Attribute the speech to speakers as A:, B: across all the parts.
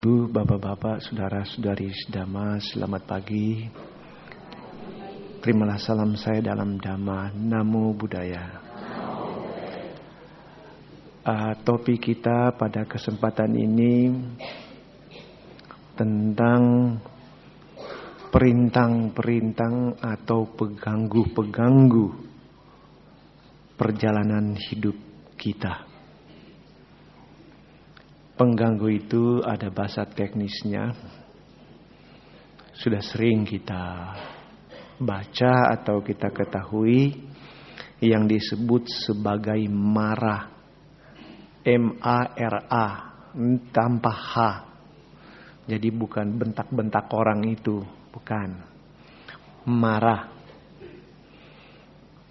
A: Ibu, bapak-bapak, saudara-saudari sedama, selamat pagi. Terimalah salam saya dalam Dhamma. Namo Buddhaya. Topik kita pada kesempatan ini tentang perintang-perintang atau pengganggu-pengganggu perjalanan hidup kita. Pengganggu itu ada bahasa teknisnya. Sudah sering kita baca atau kita ketahui yang disebut sebagai mara. M-A-R-A tanpa H. Jadi bukan bentak-bentak orang itu, bukan. Marah.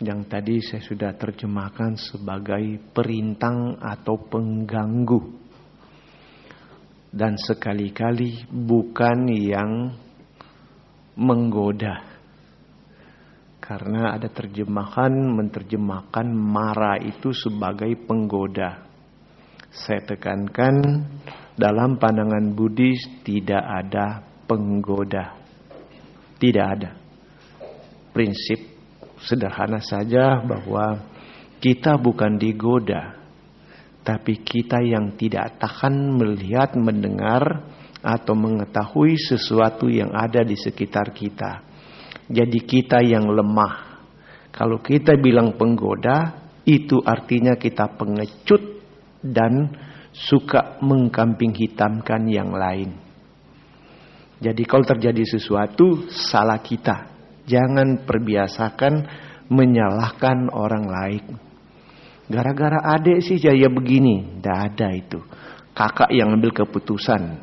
A: Yang tadi saya sudah terjemahkan sebagai perintang atau pengganggu. Dan sekali-kali bukan yang menggoda. Karena ada terjemahan menerjemahkan mara itu sebagai penggoda. Saya tekankan dalam pandangan Buddhis tidak ada penggoda. Tidak ada. Prinsip sederhana saja bahwa kita bukan digoda. Tapi kita yang tidak tahan melihat, mendengar, atau mengetahui sesuatu yang ada di sekitar kita. Jadi kita yang lemah. Kalau kita bilang penggoda, itu artinya kita pengecut dan suka mengkambing hitamkan yang lain. Jadi kalau terjadi sesuatu, salah kita. Jangan perbiasakan menyalahkan orang lain. Gara-gara adik sih jaya begini. Tidak ada itu. Kakak yang ambil keputusan.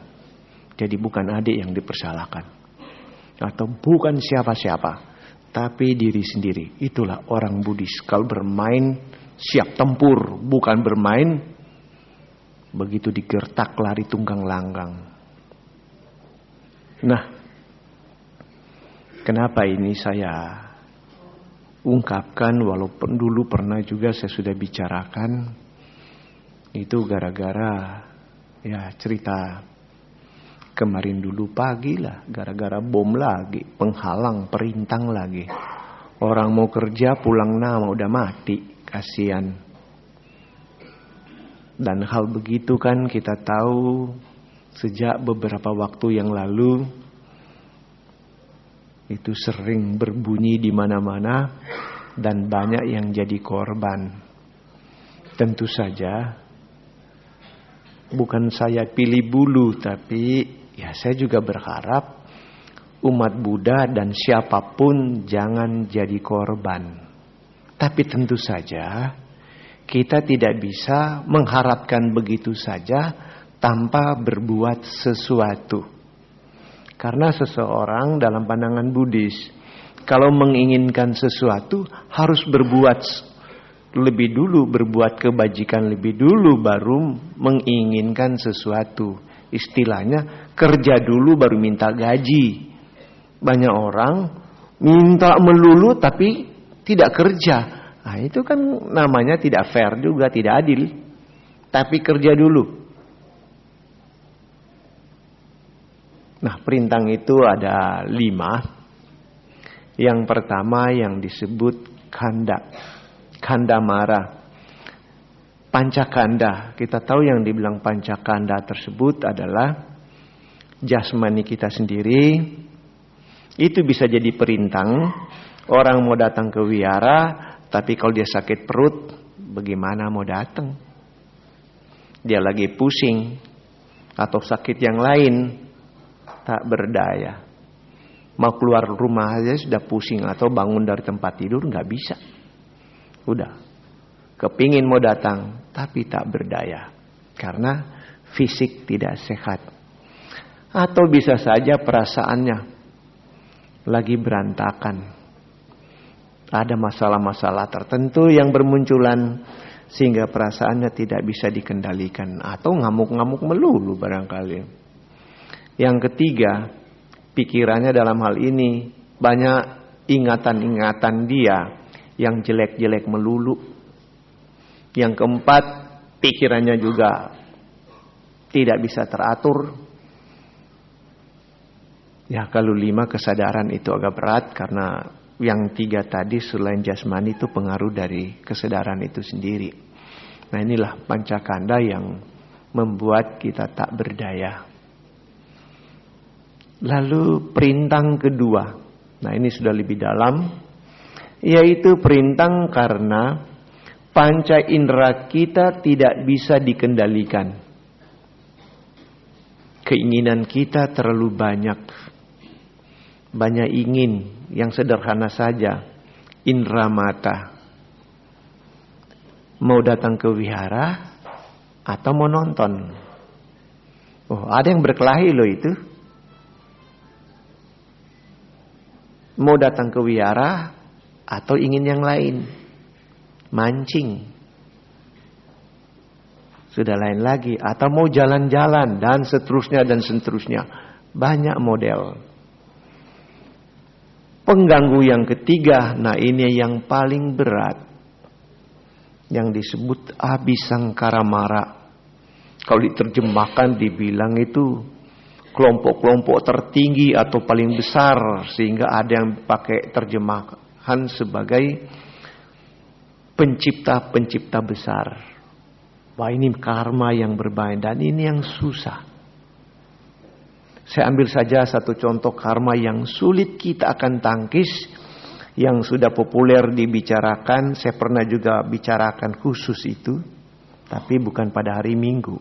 A: Jadi bukan adik yang dipersalahkan. Atau bukan siapa-siapa. Tapi diri sendiri. Itulah orang Buddhis. Kalau bermain siap tempur. Bukan bermain begitu digertak lari tunggang langgang. Nah. Kenapa ini saya ungkapkan, walaupun dulu pernah juga saya sudah bicarakan, itu gara-gara ya cerita kemarin dulu pagi lah, gara-gara bom lagi, penghalang, perintang lagi. Orang mau kerja pulang nama udah mati, kasihan. Dan hal begitu kan kita tahu sejak beberapa waktu yang lalu. Itu sering berbunyi di mana-mana dan banyak yang jadi korban. Tentu saja bukan saya pilih bulu, tapi ya saya juga berharap umat Buddha dan siapapun jangan jadi korban. Tapi tentu saja kita tidak bisa mengharapkan begitu saja tanpa berbuat sesuatu. Karena seseorang dalam pandangan Buddhis, kalau menginginkan sesuatu harus berbuat lebih dulu, berbuat kebajikan lebih dulu baru menginginkan sesuatu. Istilahnya kerja dulu baru minta gaji. Banyak orang minta melulu tapi tidak kerja. Nah, itu kan namanya tidak fair juga, tidak adil. Tapi kerja dulu. Nah, perintang itu ada 5. Yang pertama yang disebut kanda. Kanda mara. Pancakanda. Kita tahu yang dibilang pancakanda tersebut adalah jasmani kita sendiri. Itu bisa jadi perintang. Orang mau datang ke wihara, tapi kalau dia sakit perut, bagaimana mau datang? Dia lagi pusing. Atau sakit yang lain. Tak berdaya. Mau keluar rumah aja sudah pusing. Atau bangun dari tempat tidur nggak bisa. Udah. Kepingin mau datang. Tapi tak berdaya. Karena fisik tidak sehat. Atau bisa saja perasaannya lagi berantakan. Ada masalah-masalah tertentu yang bermunculan. Sehingga perasaannya tidak bisa dikendalikan. Atau ngamuk-ngamuk melulu barangkali. Yang ketiga, pikirannya dalam hal ini banyak ingatan-ingatan dia yang jelek-jelek melulu. Yang keempat, pikirannya juga tidak bisa teratur. Ya kalau 5 kesadaran itu agak berat karena yang 3 tadi selain jasmani itu pengaruh dari kesadaran itu sendiri. Nah inilah pancakanda yang membuat kita tak berdaya. Lalu perintang kedua. Nah ini sudah lebih dalam. Yaitu perintang karena panca indera kita tidak bisa dikendalikan. Keinginan kita terlalu banyak. Banyak ingin yang sederhana saja. Indera mata. Mau datang ke wihara atau mau nonton. Oh, ada yang berkelahi loh itu. Mau datang ke wihara atau ingin yang lain. Mancing. Sudah lain lagi. Atau mau jalan-jalan dan seterusnya dan seterusnya. Banyak model. Pengganggu yang ketiga, nah ini yang paling berat. Yang disebut abhisangkaramara. Kalau diterjemahkan dibilang itu kelompok-kelompok tertinggi atau paling besar. Sehingga ada yang pakai terjemahan sebagai pencipta-pencipta besar. Wah ini karma yang berbahaya dan ini yang susah. Saya ambil saja satu contoh karma yang sulit kita akan tangkis. Yang sudah populer dibicarakan. Saya pernah juga bicarakan khusus itu. Tapi bukan pada hari Minggu.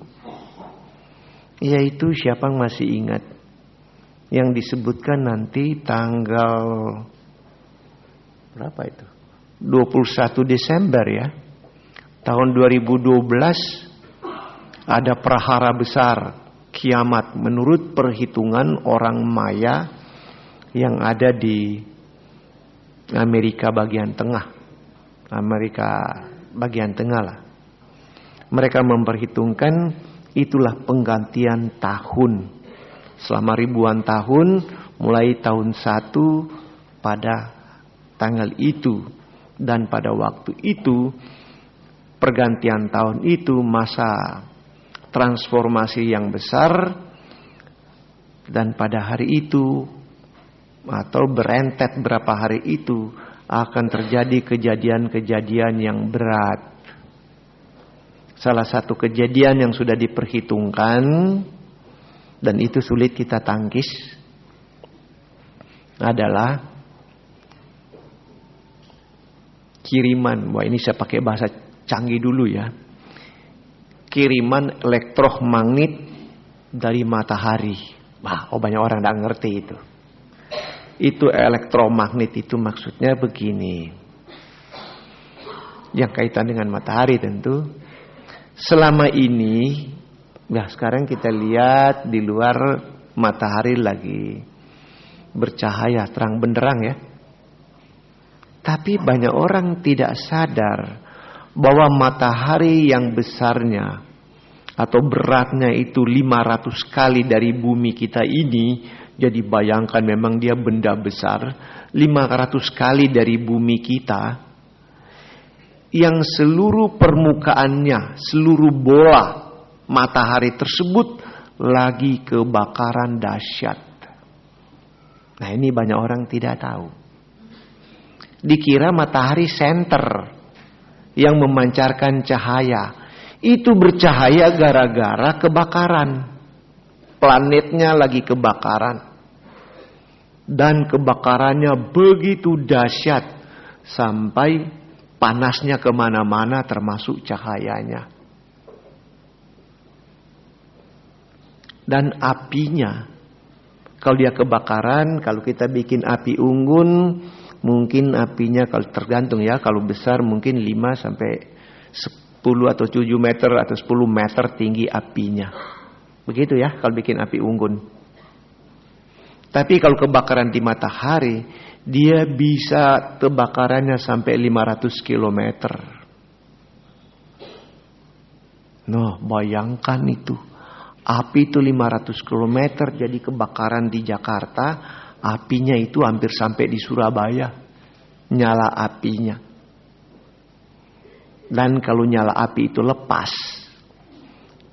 A: Yaitu siapa yang masih ingat. Yang disebutkan nanti tanggal berapa itu? 21 Desember ya. Tahun 2012 ada prahara besar. Kiamat menurut perhitungan orang Maya yang ada di Amerika bagian tengah. Amerika bagian tengah lah. Mereka memperhitungkan itulah penggantian tahun. Selama ribuan tahun mulai tahun 1 pada tanggal itu. Dan pada waktu itu pergantian tahun itu masa transformasi yang besar dan pada hari itu atau berentet berapa hari itu akan terjadi kejadian-kejadian yang berat. Salah satu kejadian yang sudah diperhitungkan dan itu sulit kita tangkis adalah kiriman. Wah ini saya pakai bahasa canggih dulu ya. Kiriman elektromagnet dari matahari. Wah, banyak orang tidak ngerti itu. Itu elektromagnet itu maksudnya begini. Yang kaitan dengan matahari tentu. Selama ini, nah sekarang kita lihat di luar matahari lagi bercahaya terang benderang ya. Tapi banyak orang tidak sadar bahwa matahari yang besarnya atau beratnya itu 500 kali dari bumi kita ini. Jadi bayangkan memang dia benda besar. 500 kali dari bumi kita. Yang seluruh permukaannya, seluruh bola matahari tersebut lagi kebakaran dahsyat. Nah ini banyak orang tidak tahu. Dikira matahari senter yang memancarkan cahaya. Itu bercahaya gara-gara kebakaran. Planetnya lagi kebakaran. Dan kebakarannya begitu dahsyat. Sampai panasnya kemana-mana termasuk cahayanya. Dan apinya. Kalau dia kebakaran, kalau kita bikin api unggun, mungkin apinya kalau tergantung ya. Kalau besar mungkin 5 sampai 10 atau 7 meter atau 10 meter tinggi apinya. Begitu ya kalau bikin api unggun. Tapi kalau kebakaran di matahari, dia bisa kebakarannya sampai 500 km. Nah, bayangkan itu. Api itu 500 km jadi kebakaran di Jakarta. Apinya itu hampir sampai di Surabaya. Nyala apinya. Dan kalau nyala api itu lepas.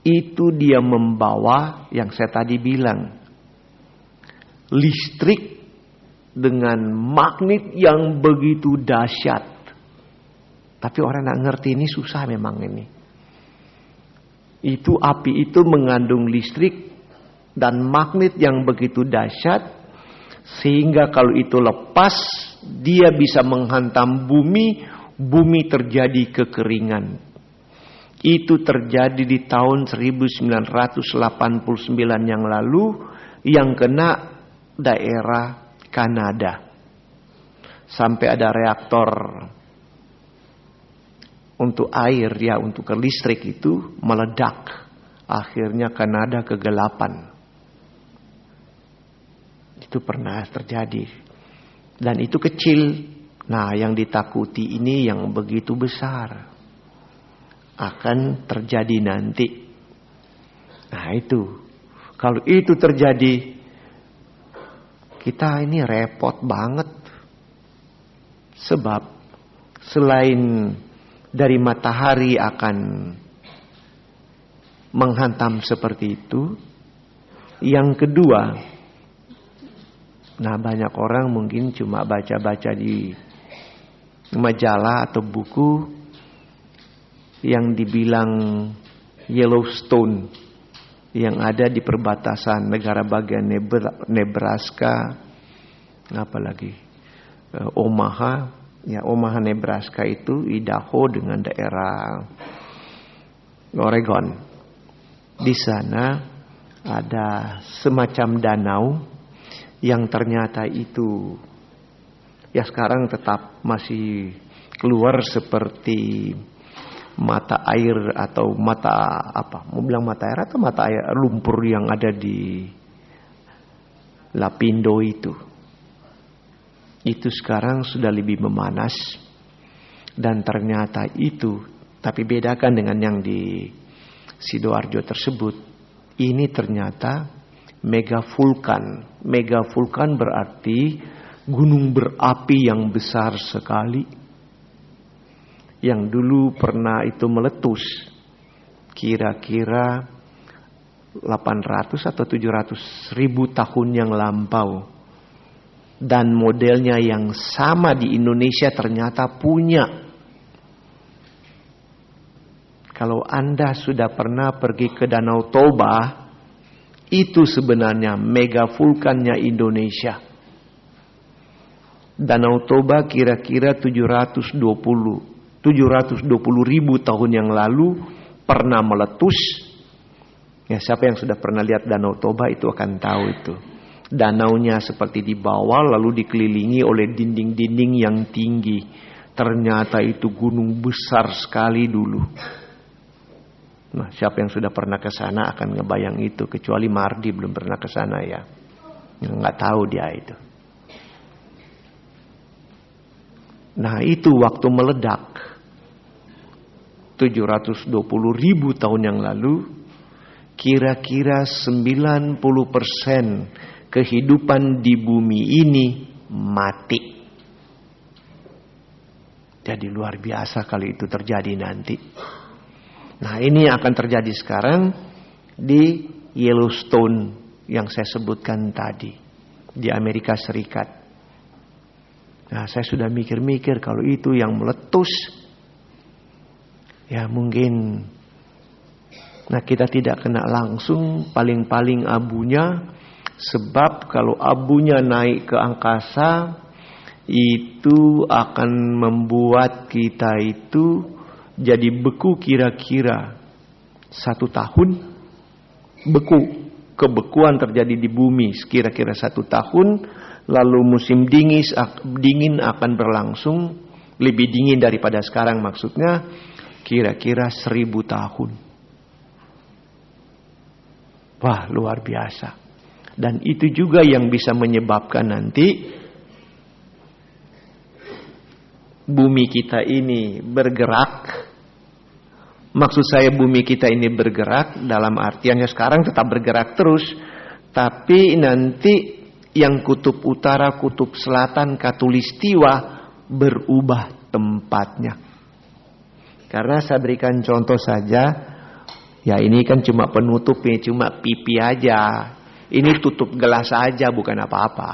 A: Itu dia membawa yang saya tadi bilang. listrik dengan magnet yang begitu dahsyat. Tapi orang tidak ngerti, ini susah memang ini. Itu api itu mengandung listrik dan magnet yang begitu dahsyat, sehingga kalau itu lepas, dia bisa menghantam bumi, bumi terjadi kekeringan. Itu terjadi di tahun 1989 yang lalu, yang kena daerah Kanada. Sampai ada reaktor untuk air, ya untuk ke listrik itu meledak. Akhirnya Kanada kegelapan. Itu pernah terjadi. Dan itu kecil. Nah, yang ditakuti ini yang begitu besar. Akan terjadi nanti. Nah itu. Kalau itu terjadi, kita ini repot banget. Sebab selain dari matahari akan menghantam seperti itu, yang kedua, nah banyak orang mungkin cuma baca-baca di majalah atau buku yang dibilang Yellowstone yang ada di perbatasan negara bagian Nebraska, apalagi Omaha, ya Omaha Nebraska itu Idaho dengan daerah Oregon. Di sana ada semacam danau yang ternyata itu ya sekarang tetap masih keluar seperti mata air atau mata apa? Mau bilang mata air atau mata air lumpur yang ada di Lapindo itu. Itu sekarang sudah lebih memanas dan ternyata itu, tapi bedakan dengan yang di Sidoarjo tersebut, ini ternyata megavulkan. Megavulkan berarti gunung berapi yang besar sekali. Yang dulu pernah itu meletus kira-kira 800 atau 700 ribu tahun yang lampau. Dan modelnya yang sama di Indonesia ternyata punya. Kalau Anda sudah pernah pergi ke Danau Toba, itu sebenarnya megavulkannya Indonesia. Danau Toba kira-kira 720 ribu tahun yang lalu pernah meletus. Ya, siapa yang sudah pernah lihat Danau Toba itu akan tahu itu. Danaunya seperti di bawah lalu dikelilingi oleh dinding-dinding yang tinggi. Ternyata itu gunung besar sekali dulu. Nah, siapa yang sudah pernah ke sana akan ngebayang itu, kecuali Mardi belum pernah ke sana ya. Nggak tahu dia itu. Nah, itu waktu meledak 720 ribu tahun yang lalu, kira-kira 90% kehidupan di bumi ini mati. Jadi luar biasa kalau itu terjadi nanti. Nah, ini akan terjadi sekarang di Yellowstone yang saya sebutkan tadi di Amerika Serikat. Nah, saya sudah mikir-mikir kalau itu yang meletus, ya mungkin, nah kita tidak kena langsung, paling-paling abunya. Sebab kalau abunya naik ke angkasa, itu akan membuat kita itu jadi beku kira-kira 1 tahun. Beku, kebekuan terjadi di bumi kira-kira 1 tahun. Lalu musim dingin akan berlangsung, lebih dingin daripada sekarang maksudnya, kira-kira 1000 tahun. Wah, luar biasa. Dan itu juga yang bisa menyebabkan nanti bumi kita ini bergerak. Maksud saya bumi kita ini bergerak dalam artiannya sekarang tetap bergerak terus. Tapi nanti yang kutub utara, kutub selatan, khatulistiwa berubah tempatnya. Karena saya berikan contoh saja. Ya ini kan cuma penutupnya, cuma pipi aja. Ini tutup gelas aja, bukan apa-apa.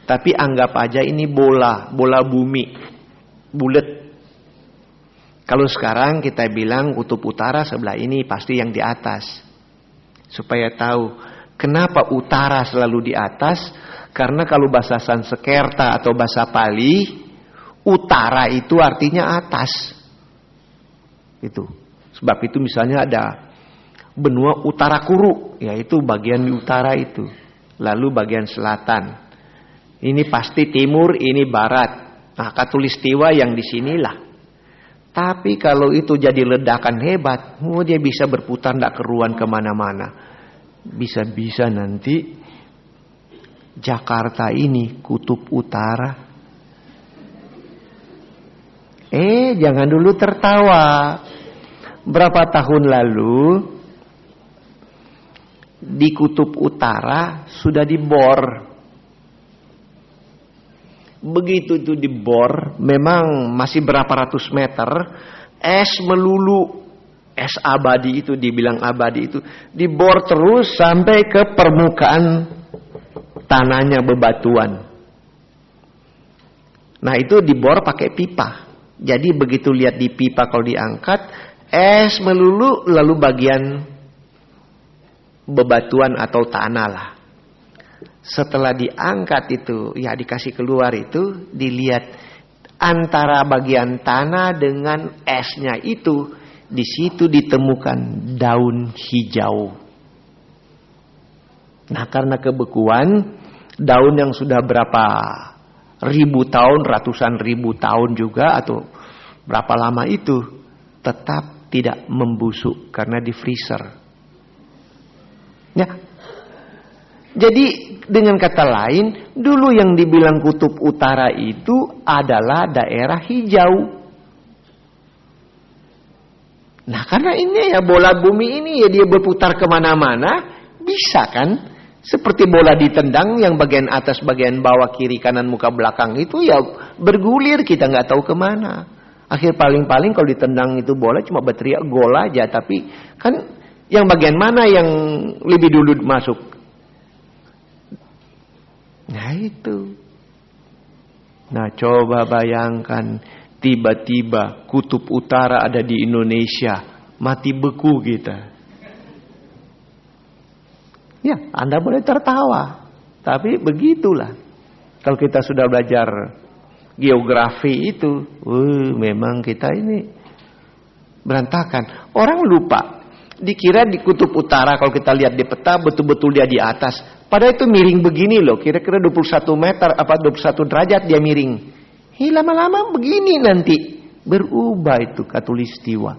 A: Tapi anggap aja ini bola bumi, bulat. Kalau sekarang kita bilang kutub utara sebelah ini, pasti yang di atas. Supaya tahu kenapa utara selalu di atas. Karena kalau bahasa Sanskerta atau bahasa Pali, utara itu artinya atas. Itu. Sebab itu misalnya ada benua utara Kuru, yaitu bagian utara itu. Lalu bagian selatan. Ini pasti timur, ini barat. Nah, Katulistiwa yang di sinilah. Tapi kalau itu jadi ledakan hebat, dia bisa berputar tidak keruan kemana-mana. Bisa-bisa nanti Jakarta ini kutub utara. Jangan dulu tertawa. Berapa tahun lalu di kutub utara sudah dibor. Begitu itu dibor, memang masih berapa ratus meter, es melulu, es abadi itu, dibilang abadi itu, dibor terus sampai ke permukaan tanahnya, bebatuan. Nah itu dibor pakai pipa. Jadi begitu lihat di pipa kalau diangkat, es melulu, lalu bagian bebatuan atau tanah lah. Setelah diangkat itu, ya dikasih keluar itu, dilihat antara bagian tanah dengan esnya itu, di situ ditemukan daun hijau. Nah, karena kebekuan, daun yang sudah berapa ribu tahun, ratusan ribu tahun juga, atau berapa lama itu, tetap tidak membusuk karena di freezer. Ya. Jadi dengan kata lain, dulu yang dibilang kutub utara itu adalah daerah hijau. Nah karena ini ya bola bumi ini ya dia berputar kemana-mana, bisa kan? Seperti bola ditendang yang bagian atas, bagian bawah, kiri, kanan, muka, belakang itu ya bergulir, kita nggak tahu kemana. Akhir paling-paling kalau ditendang itu bola cuma berteriak gol aja, tapi kan yang bagian mana yang lebih dulu masuk? Nah itu. Nah coba bayangkan, tiba-tiba kutub utara ada di Indonesia, mati beku kita. Ya, Anda boleh tertawa, tapi begitulah. Kalau kita sudah belajar geografi itu, memang kita ini berantakan. Orang lupa, dikira di kutub utara kalau kita lihat di peta betul-betul dia di atas. Padahal itu miring begini loh, kira-kira 21 meter, 21 derajat dia miring. Lama-lama begini nanti, berubah itu Katulistiwa.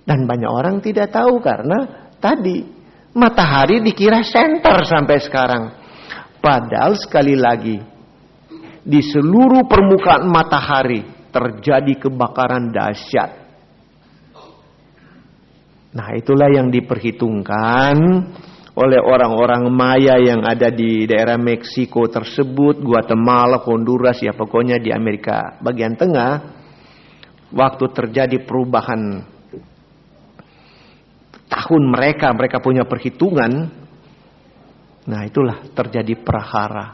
A: Dan banyak orang tidak tahu karena tadi matahari dikira senter sampai sekarang. Padahal sekali lagi, di seluruh permukaan matahari terjadi kebakaran dahsyat. Nah itulah yang diperhitungkan oleh orang-orang Maya yang ada di daerah Meksiko tersebut, Guatemala, Honduras, ya pokoknya di Amerika bagian tengah. Waktu terjadi perubahan tahun mereka punya perhitungan. Nah itulah terjadi prahara.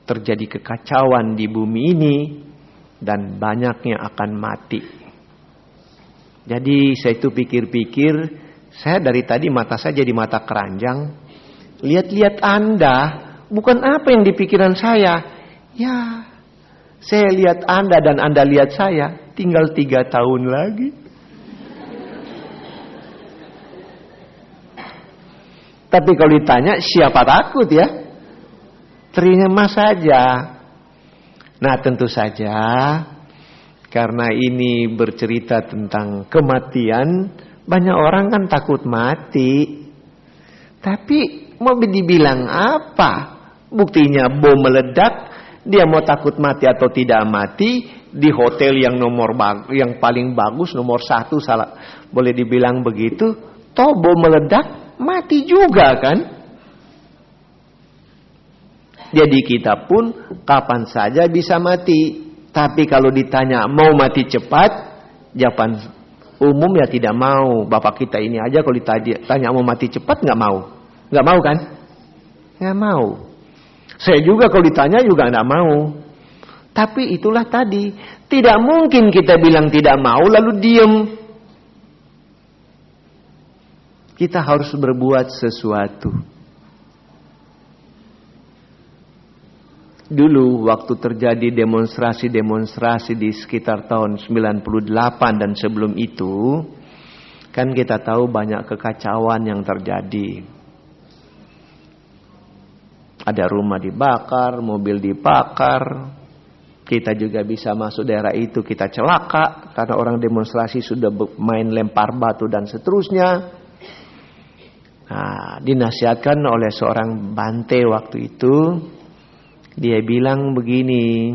A: Terjadi kekacauan di bumi ini dan banyaknya akan mati. Jadi saya itu pikir-pikir, saya dari tadi mata saya jadi mata keranjang. Lihat-lihat Anda, bukan apa yang di pikiran saya. Ya, saya lihat Anda dan Anda lihat saya, tinggal 3 tahun lagi. Tapi kalau ditanya, siapa takut ya? Terima saja. Nah tentu saja, karena ini bercerita tentang kematian, banyak orang kan takut mati. Tapi mau dibilang apa? Buktinya bom meledak, dia mau takut mati atau tidak mati di hotel yang yang paling bagus, nomor 1 salah, boleh dibilang begitu. Toh bom meledak, mati juga kan? Jadi kita pun kapan saja bisa mati. Tapi kalau ditanya mau mati cepat, jawaban umum ya tidak mau. Bapak kita ini aja kalau ditanya mau mati cepat nggak mau. Nggak mau kan? Nggak mau. Saya juga kalau ditanya juga nggak mau. Tapi itulah tadi. Tidak mungkin kita bilang tidak mau lalu diem. Kita harus berbuat sesuatu. Dulu waktu terjadi demonstrasi-demonstrasi di sekitar tahun 98 dan sebelum itu, kan kita tahu banyak kekacauan yang terjadi. Ada rumah dibakar, mobil dibakar. Kita juga bisa masuk daerah itu, kita celaka karena orang demonstrasi sudah main lempar batu dan seterusnya. Nah, dinasihatkan oleh seorang bante waktu itu. Dia bilang begini,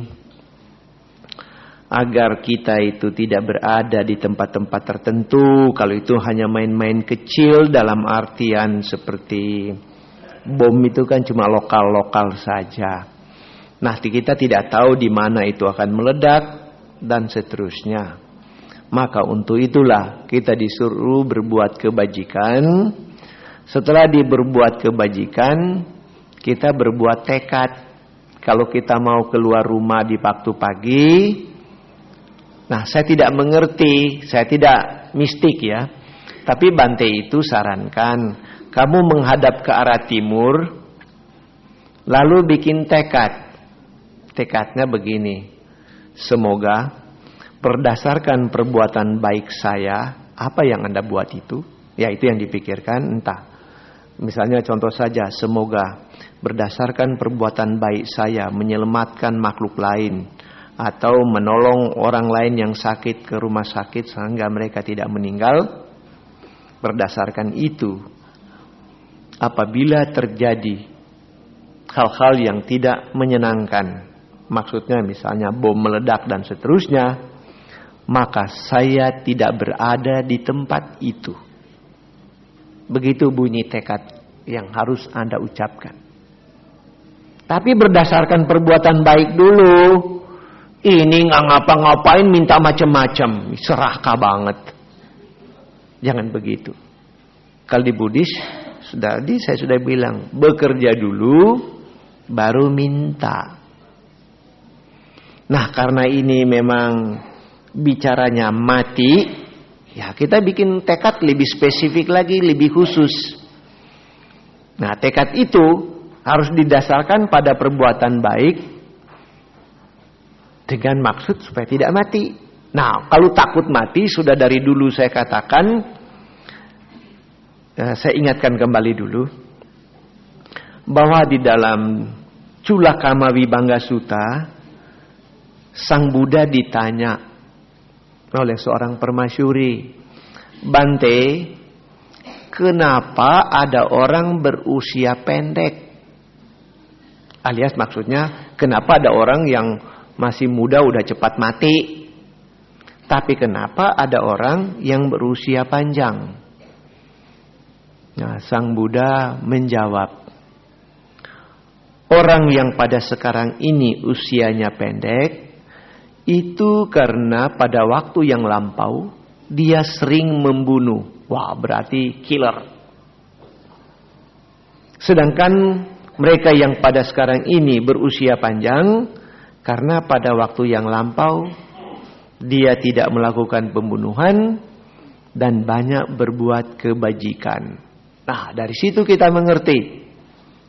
A: agar kita itu tidak berada di tempat-tempat tertentu. Kalau itu hanya main-main kecil dalam artian seperti bom itu kan cuma lokal-lokal saja. Nah, kita tidak tahu di mana itu akan meledak dan seterusnya. Maka untuk itulah kita disuruh berbuat kebajikan. Setelah berbuat kebajikan, kita berbuat tekad. Kalau kita mau keluar rumah di waktu pagi, nah saya tidak mengerti, saya tidak mistik ya. Tapi Bante itu sarankan, kamu menghadap ke arah timur, lalu bikin tekad. Tekadnya begini, semoga berdasarkan perbuatan baik saya, apa yang Anda buat itu, ya itu yang dipikirkan, entah. Misalnya contoh saja, semoga berdasarkan perbuatan baik saya menyelamatkan makhluk lain atau menolong orang lain yang sakit ke rumah sakit sehingga mereka tidak meninggal. Berdasarkan itu, apabila terjadi hal-hal yang tidak menyenangkan, maksudnya misalnya bom meledak dan seterusnya, maka saya tidak berada di tempat itu. Begitu bunyi tekad yang harus Anda ucapkan. Tapi berdasarkan perbuatan baik dulu. Ini nggak ngapa-ngapain minta macam-macam, serakah banget. Jangan begitu. Kalau di Buddhis saya sudah bilang, bekerja dulu baru minta. Nah, karena ini memang bicaranya mati, ya kita bikin tekad lebih spesifik lagi, lebih khusus. Nah, tekad itu harus didasarkan pada perbuatan baik dengan maksud supaya tidak mati. Nah, kalau takut mati, sudah dari dulu saya katakan, saya ingatkan kembali dulu, bahwa di dalam Culakama Vibhanga Sutta, Sang Buddha ditanya oleh seorang permasyuri, Bante, kenapa ada orang berusia pendek? Alias maksudnya, kenapa ada orang yang masih muda udah cepat mati? Tapi kenapa ada orang yang berusia panjang? Nah, Sang Buddha menjawab, orang yang pada sekarang ini usianya pendek, itu karena pada waktu yang lampau dia sering membunuh. Wah, berarti killer. Sedangkan mereka yang pada sekarang ini berusia panjang, karena pada waktu yang lampau dia tidak melakukan pembunuhan dan banyak berbuat kebajikan. Nah, dari situ kita mengerti,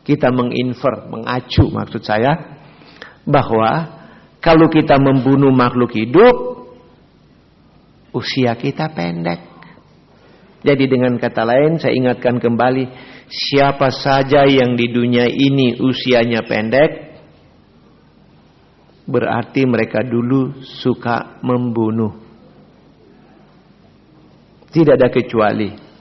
A: kita menginfer, mengacu maksud saya, bahwa kalau kita membunuh makhluk hidup, usia kita pendek. Jadi dengan kata lain, saya ingatkan kembali, siapa saja yang di dunia ini usianya pendek, berarti mereka dulu suka membunuh. Tidak ada kecuali.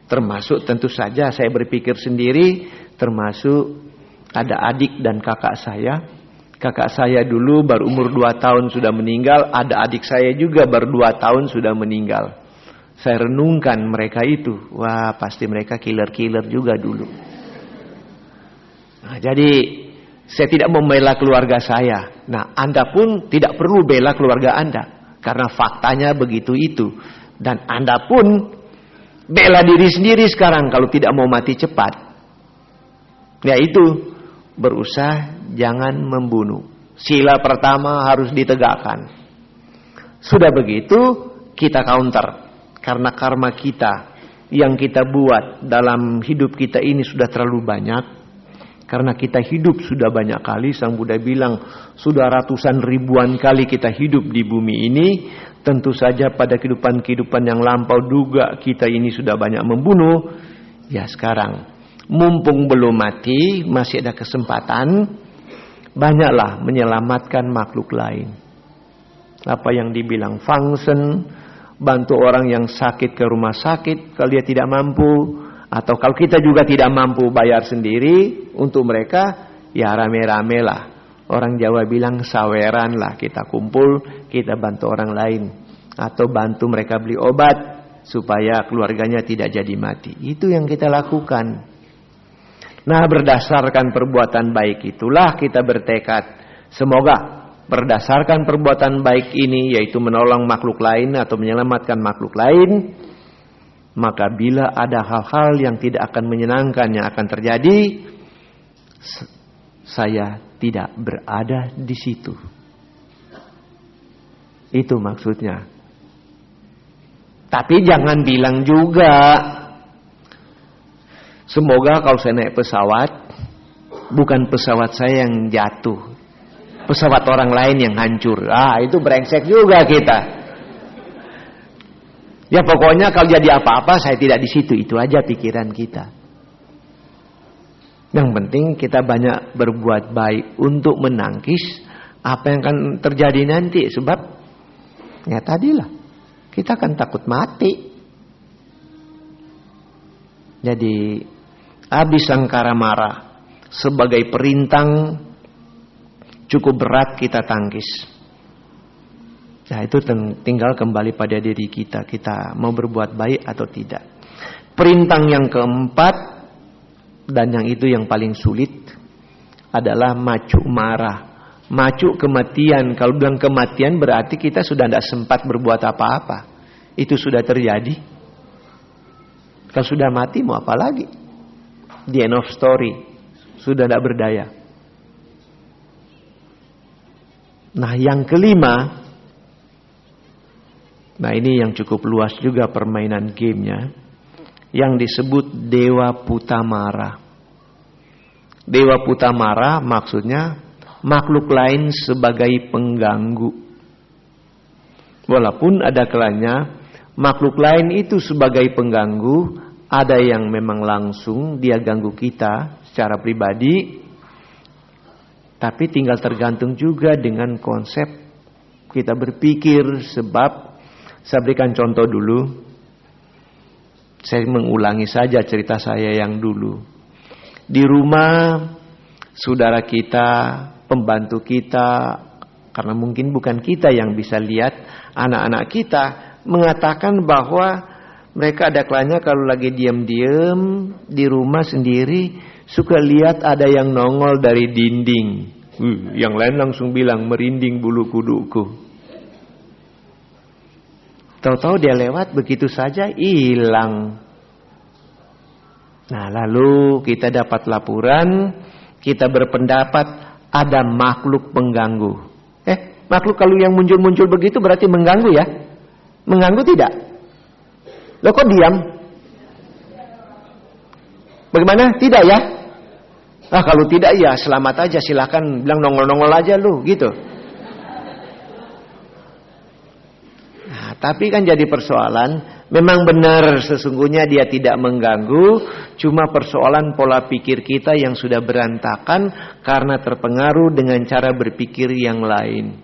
A: Termasuk tentu saja saya berpikir sendiri, termasuk ada adik dan kakak saya. Kakak saya dulu baru umur 2 tahun sudah meninggal. Ada adik saya juga baru 2 tahun sudah meninggal. Saya renungkan mereka itu. Wah, pasti mereka killer-killer juga dulu. Nah, jadi saya tidak membela keluarga saya. Nah, Anda pun tidak perlu bela keluarga Anda. Karena faktanya begitu itu. Dan Anda pun bela diri sendiri sekarang kalau tidak mau mati cepat. Yaitu berusaha jangan membunuh. Sila pertama harus ditegakkan. Sudah begitu kita counter. Karena karma kita yang kita buat dalam hidup kita ini sudah terlalu banyak. Karena kita hidup sudah banyak kali. Sang Buddha bilang sudah ratusan ribuan kali kita hidup di bumi ini. Tentu saja pada kehidupan-kehidupan yang lampau juga kita ini sudah banyak membunuh. Ya sekarang mumpung belum mati, masih ada kesempatan, banyaklah menyelamatkan makhluk lain. Apa yang dibilang function, bantu orang yang sakit ke rumah sakit kalau dia tidak mampu, atau kalau kita juga tidak mampu bayar sendiri untuk mereka, ya rame-rame lah. Orang Jawa bilang saweran lah, kita kumpul, kita bantu orang lain, atau bantu mereka beli obat supaya keluarganya tidak jadi mati. Itu yang kita lakukan. Nah, berdasarkan perbuatan baik itulah kita bertekad. Semoga berdasarkan perbuatan baik ini, yaitu menolong makhluk lain atau menyelamatkan makhluk lain, maka bila ada hal-hal yang tidak akan menyenangkan yang akan terjadi, saya tidak berada di situ. Itu maksudnya. Tapi jangan bilang juga, semoga kalau saya naik pesawat, bukan pesawat saya yang jatuh, pesawat orang lain yang hancur. Itu brengsek juga kita. Ya pokoknya kalau jadi apa-apa saya tidak di situ. Itu aja pikiran kita. Yang penting kita banyak berbuat baik untuk menangkis apa yang akan terjadi nanti. Sebab ya tadilah, kita akan takut mati. Jadi Abhisangkara mara sebagai perintang cukup berat kita tangkis. Nah itu tinggal kembali pada diri kita. Kita mau berbuat baik atau tidak. Perintang yang keempat, dan yang itu yang paling sulit, adalah macu marah. Macu kematian. Kalau bilang kematian berarti kita sudah tidak sempat berbuat apa-apa. Itu sudah terjadi. Kalau sudah mati mau apa lagi? The end of story. Sudah tidak berdaya. Nah yang kelima, nah ini yang cukup luas juga permainan gamenya, yang disebut Dewa Putamara. Dewa Putamara maksudnya makhluk lain sebagai pengganggu. Walaupun ada kalanya makhluk lain itu sebagai pengganggu, ada yang memang langsung dia ganggu kita secara pribadi, tapi tinggal tergantung juga dengan konsep kita berpikir. Sebab saya berikan contoh dulu. Saya mengulangi saja cerita saya yang dulu. Di rumah saudara kita, pembantu kita, karena mungkin bukan kita yang bisa lihat, anak-anak kita mengatakan bahwa mereka ada kalanya kalau lagi diam-diam di rumah sendiri suka lihat ada yang nongol dari dinding. Yang lain langsung bilang merinding bulu kuduku. Tahu-tahu dia lewat begitu saja hilang. Nah lalu kita dapat laporan, kita berpendapat ada makhluk pengganggu. Makhluk kalau yang muncul-muncul begitu berarti mengganggu ya? Mengganggu tidak? Loh kok diam? Bagaimana? Tidak ya? Kalau tidak ya selamat aja, silakan bilang nongol-nongol aja lu gitu. Nah, tapi kan jadi persoalan, memang benar sesungguhnya dia tidak mengganggu, cuma persoalan pola pikir kita yang sudah berantakan karena terpengaruh dengan cara berpikir yang lain.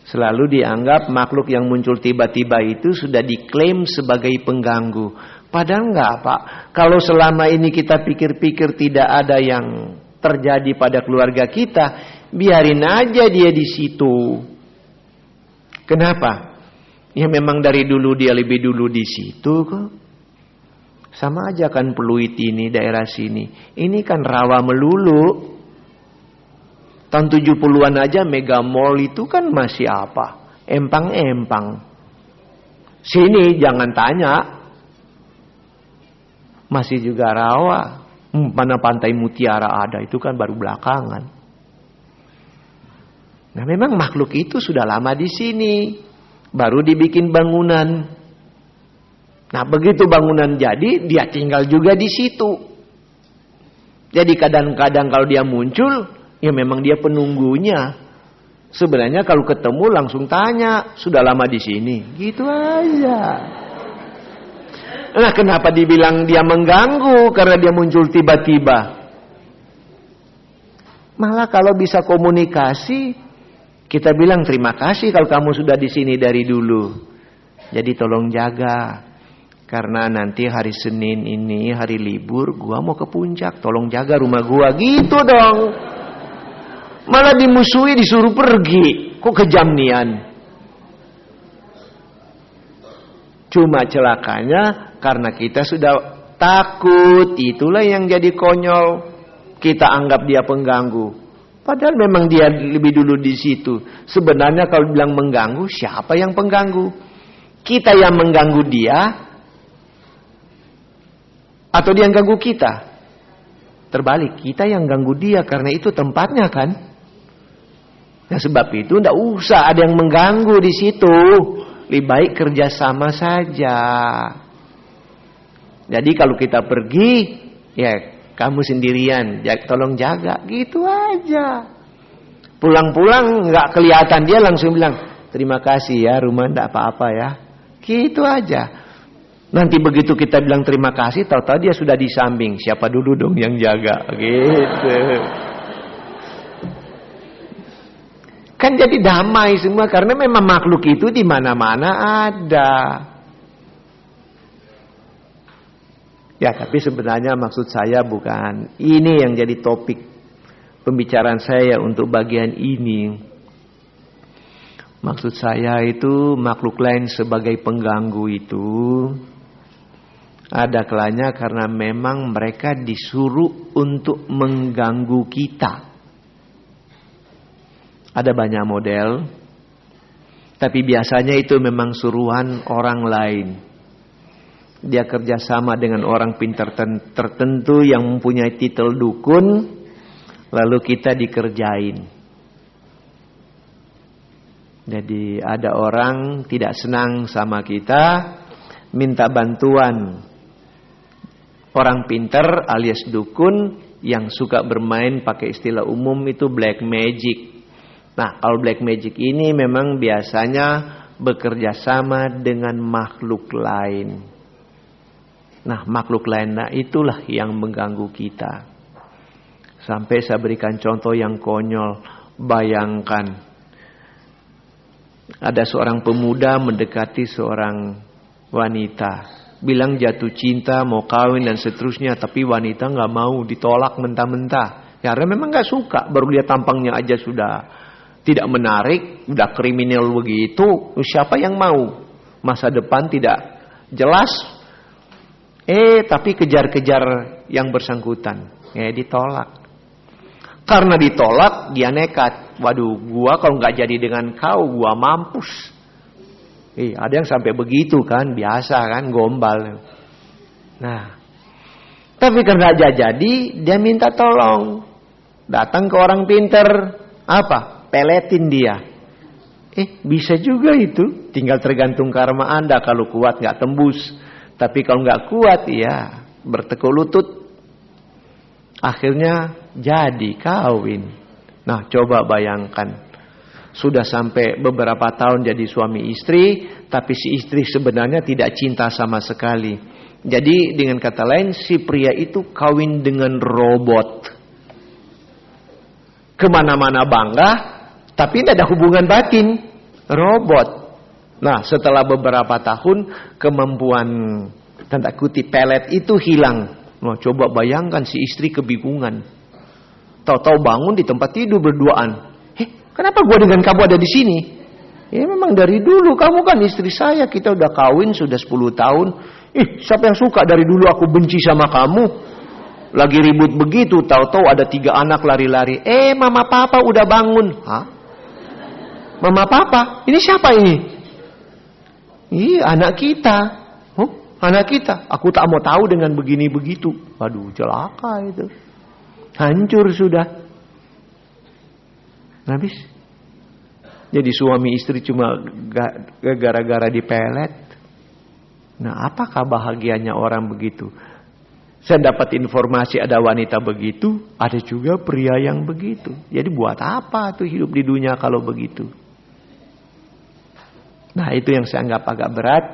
A: Selalu dianggap makhluk yang muncul tiba-tiba itu sudah diklaim sebagai pengganggu. Padahal enggak, Pak. Kalau selama ini kita pikir-pikir tidak ada yang terjadi pada keluarga kita, biarin aja dia di situ. Kenapa? Ya memang dari dulu dia lebih dulu di situ kok. Sama aja kan Pluit ini, daerah sini. Ini kan rawa melulu. Tahun 70-an aja Mega Mall itu kan masih apa? Empang-empang. Sini jangan tanya. Masih juga rawa. Mana Pantai Mutiara ada, itu kan baru belakangan. Nah, memang makhluk itu sudah lama di sini. Baru dibikin bangunan. Nah, begitu bangunan jadi, dia tinggal juga di situ. Jadi kadang-kadang kalau dia muncul, ya memang dia penunggunya. Sebenarnya kalau ketemu langsung tanya, sudah lama di sini. Gitu aja. Nah, kenapa dibilang dia mengganggu? Karena dia muncul tiba-tiba. Malah kalau bisa komunikasi, kita bilang terima kasih kalau kamu sudah di sini dari dulu. Jadi tolong jaga. Karena nanti hari Senin ini hari libur, gua mau ke puncak. Tolong jaga rumah gua. Gitu dong. Malah dimusuhi, disuruh pergi. Kok kejam nian? Cuma celakanya karena kita sudah takut. Itulah yang jadi konyol. Kita anggap dia pengganggu. Padahal memang dia lebih dulu di situ. Sebenarnya kalau bilang mengganggu, siapa yang pengganggu? Kita yang mengganggu dia, atau dia yang ganggu kita? Terbalik, kita yang ganggu dia karena itu tempatnya kan. Nah, sebab itu tidak usah ada yang mengganggu di situ. Lebih baik kerjasama saja. Jadi kalau kita pergi, ya kamu sendirian, tolong jaga, gitu aja. Pulang-pulang nggak kelihatan, dia langsung bilang terima kasih ya, rumah tidak apa-apa ya. Gitu aja. Nanti begitu kita bilang terima kasih, tahu-tahu dia sudah di samping. Siapa dulu dong yang jaga? Gitu. Kan jadi damai semua karena memang makhluk itu di mana-mana ada. Ya, tapi sebenarnya maksud saya bukan ini yang jadi topik pembicaraan saya untuk bagian ini. Maksud saya itu makhluk lain sebagai pengganggu itu ada kalanya karena memang mereka disuruh untuk mengganggu kita. Ada banyak model, tapi biasanya itu memang suruhan orang lain. Dia kerjasama dengan orang pintar tertentu yang mempunyai titel dukun, lalu kita dikerjain. Jadi ada orang tidak senang sama kita, minta bantuan orang pintar alias dukun yang suka bermain pakai istilah umum itu black magic. Nah, kalau black magic ini memang biasanya bekerja sama dengan makhluk lain. Nah, makhluk lain itulah yang mengganggu kita. Sampai saya berikan contoh yang konyol. Bayangkan, ada seorang pemuda mendekati seorang wanita. Bilang jatuh cinta, mau kawin dan seterusnya. Tapi wanita nggak mau, ditolak mentah-mentah. Karena memang nggak suka. Baru lihat tampangnya aja sudah tidak menarik, udah kriminal begitu. Siapa yang mau? Masa depan tidak jelas. Tapi kejar-kejar yang bersangkutan. Ditolak. Karena ditolak, dia nekat. Waduh, gua kalau nggak jadi dengan kau, gua mampus. Ada yang sampai begitu kan, biasa kan, gombal. Nah, tapi karena dia jadi, dia minta tolong. Datang ke orang pinter, apa? Peletin dia. Bisa juga itu. Tinggal tergantung karma Anda. Kalau kuat nggak tembus. Tapi kalau nggak kuat, ya bertekuk lutut. Akhirnya jadi kawin. Nah, coba bayangkan. Sudah sampai beberapa tahun jadi suami istri. Tapi si istri sebenarnya tidak cinta sama sekali. Jadi dengan kata lain, si pria itu kawin dengan robot. Kemana-mana bangga. Tapi tidak ada hubungan batin. Robot. Nah, setelah beberapa tahun, kemampuan tanda kutip pelet itu hilang. Nah, coba bayangkan si istri kebingungan. Tahu-tahu bangun di tempat tidur berduaan. Kenapa gua dengan kamu ada di sini? Ya memang dari dulu kamu kan istri saya. Kita udah kawin sudah 10 tahun. Siapa yang suka dari dulu aku benci sama kamu? Lagi ribut begitu, tahu-tahu ada 3 anak lari-lari. Mama papa udah bangun. Hah? Mama papa? Ini siapa ini? Iya, anak kita. Anak kita. Aku tak mau tahu dengan begini begitu. Waduh, celaka itu. Hancur sudah. Habis. Jadi suami istri cuma gara-gara dipelet. Nah, apakah bahagianya orang begitu? Saya dapat informasi ada wanita begitu, ada juga pria yang begitu. Jadi buat apa tuh hidup di dunia kalau begitu? Nah, itu yang saya anggap agak berat.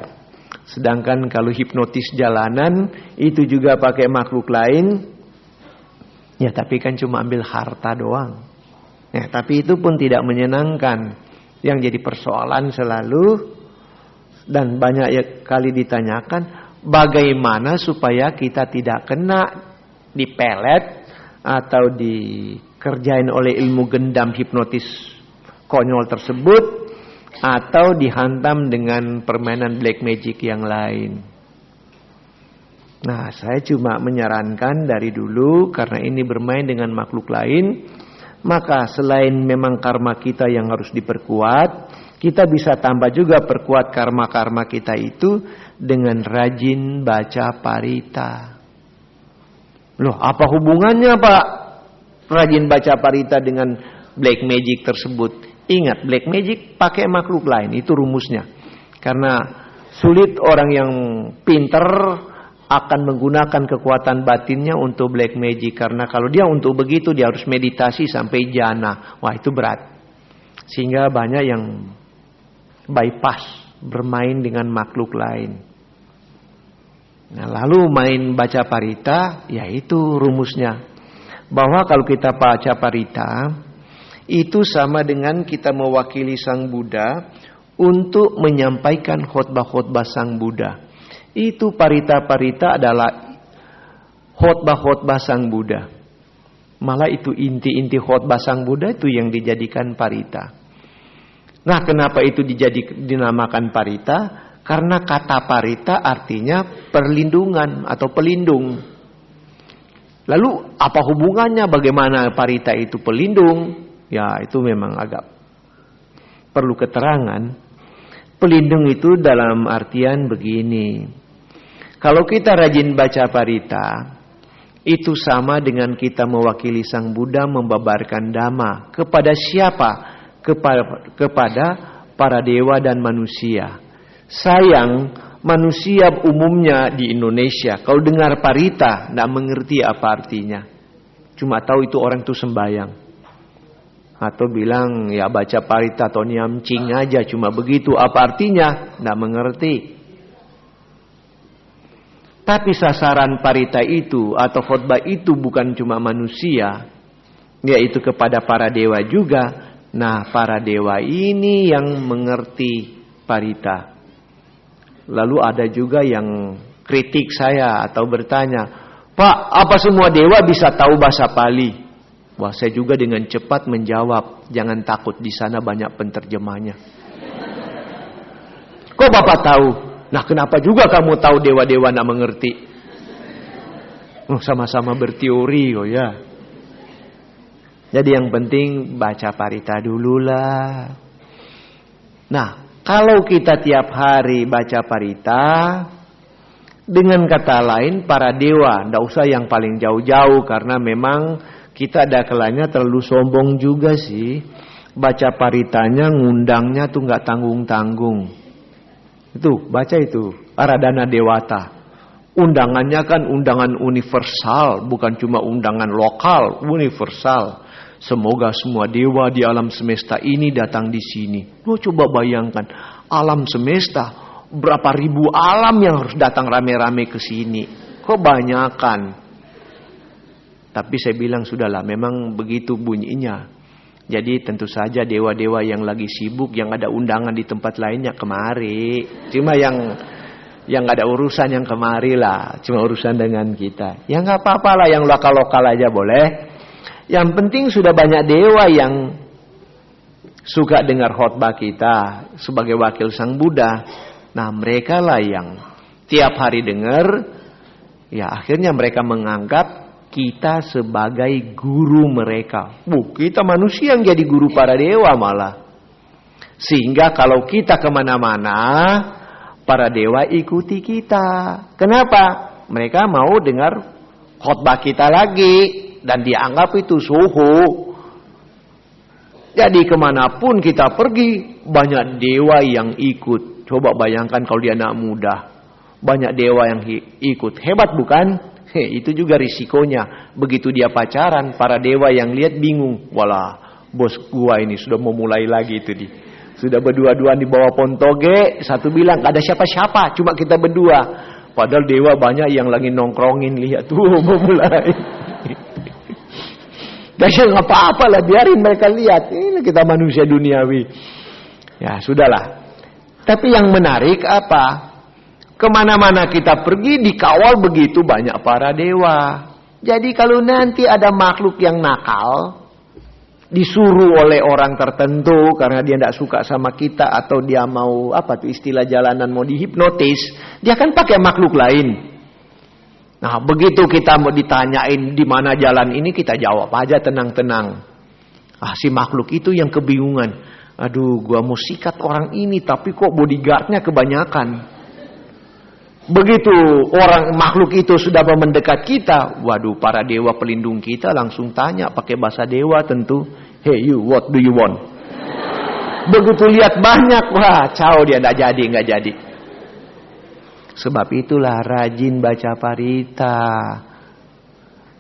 A: Sedangkan kalau hipnotis jalanan, itu juga pakai makhluk lain. Ya, tapi kan cuma ambil harta doang. Ya, tapi itu pun tidak menyenangkan. Yang jadi persoalan selalu, dan banyak kali ditanyakan, bagaimana supaya kita tidak kena dipelet atau dikerjain oleh ilmu gendam hipnotis konyol tersebut, atau dihantam dengan permainan black magic yang lain. Nah, saya cuma menyarankan dari dulu, karena ini bermain dengan makhluk lain, maka selain memang karma kita yang harus diperkuat, kita bisa tambah juga perkuat karma-karma kita itu dengan rajin baca parita. Loh, apa hubungannya Pak rajin baca parita dengan black magic tersebut? Ingat, black magic pakai makhluk lain, itu rumusnya. Karena sulit orang yang pinter akan menggunakan kekuatan batinnya untuk black magic. Karena kalau dia untuk begitu, dia harus meditasi sampai jana. Wah, itu berat. Sehingga banyak yang bypass, bermain dengan makhluk lain. Nah, lalu main baca parita, yaitu rumusnya. Bahwa kalau kita baca parita, itu sama dengan kita mewakili Sang Buddha untuk menyampaikan khotbah-khotbah Sang Buddha. Itu parita-parita adalah khotbah-khotbah Sang Buddha. Malah itu inti-inti khotbah Sang Buddha itu yang dijadikan parita. Nah, kenapa itu dinamakan parita? Karena kata parita artinya perlindungan atau pelindung. Lalu apa hubungannya bagaimana parita itu pelindung? Ya, itu memang agak perlu keterangan. Pelindung itu dalam artian begini. Kalau kita rajin baca parita, itu sama dengan kita mewakili Sang Buddha membabarkan dhamma. Kepada siapa? Kepada para dewa dan manusia. Sayang, manusia umumnya di Indonesia, kalau dengar parita, tidak mengerti apa artinya. Cuma tahu itu orang itu sembahyang. Atau bilang ya baca parita atau niamcing aja, cuma begitu. Apa artinya? Tidak mengerti. Tapi sasaran parita itu atau khotbah itu bukan cuma manusia, yaitu kepada para dewa juga. Nah, para dewa ini yang mengerti parita. Lalu ada juga yang kritik saya atau bertanya, Pak, apa semua dewa bisa tahu bahasa Pali? Wah, saya juga dengan cepat menjawab, jangan takut, di sana banyak penterjemahnya. Kok Bapak tahu? Nah, kenapa juga kamu tahu dewa-dewa nak mengerti? Sama-sama berteori kok ya. Jadi yang penting baca parita dululah. Nah, kalau kita tiap hari baca parita, dengan kata lain para dewa, tidak usah yang paling jauh-jauh, karena memang kita ada kalanya terlalu sombong juga sih. Baca paritanya, ngundangnya tuh nggak tanggung-tanggung. Itu, baca itu. Aradhana Dewata. Undangannya kan undangan universal. Bukan cuma undangan lokal, universal. Semoga semua dewa di alam semesta ini datang di sini. Lo coba bayangkan, alam semesta. Berapa ribu alam yang harus datang rame-rame ke sini. Kebanyakan. Tapi saya bilang sudahlah, memang begitu bunyinya. Jadi tentu saja dewa-dewa yang lagi sibuk, yang ada undangan di tempat lainnya kemari. Cuma yang gak ada urusan yang kemari lah. Cuma urusan dengan kita. Ya gak apa-apa lah, yang lokal-lokal aja boleh. Yang penting sudah banyak dewa yang suka dengar khotbah kita sebagai wakil Sang Buddha. Nah, mereka lah yang tiap hari dengar. Ya akhirnya mereka menganggap kita sebagai guru mereka. Kita manusia yang jadi guru para dewa malah. Sehingga kalau kita kemana-mana, para dewa ikuti kita. Kenapa? Mereka mau dengar khotbah kita lagi. Dan dianggap itu suhu. Jadi kemanapun kita pergi, banyak dewa yang ikut. Coba bayangkan kalau dia anak muda. Banyak dewa yang ikut. Hebat bukan? Itu juga risikonya. Begitu dia pacaran, para dewa yang lihat bingung. Walah, bos gua ini sudah mau mulai lagi itu di. Sudah berdua-duaan di bawah pontoge. Satu bilang, gak ada siapa-siapa, cuma kita berdua. Padahal dewa banyak yang lagi nongkrongin. Lihat tuh, mau mulai. Dan nggak apa-apa lah, biarin mereka lihat. Ini kita manusia duniawi. Ya sudahlah. Tapi yang menarik apa? Kemana-mana kita pergi dikawal begitu banyak para dewa. Jadi kalau nanti ada makhluk yang nakal, disuruh oleh orang tertentu karena dia tidak suka sama kita atau dia mau apa tuh istilah jalanan mau dihipnotis, dia akan pakai makhluk lain. Nah, begitu kita mau ditanyain di mana jalan ini, kita jawab aja tenang-tenang. Si makhluk itu yang kebingungan. Aduh, gua mau sikat orang ini, tapi kok bodyguardnya kebanyakan. Begitu orang makhluk itu sudah mendekat kita, waduh, para dewa pelindung kita langsung tanya pakai bahasa dewa tentu. Hey you, what do you want? Begitu lihat banyak, wah, ciao dia nggak jadi. Sebab itulah rajin baca parita.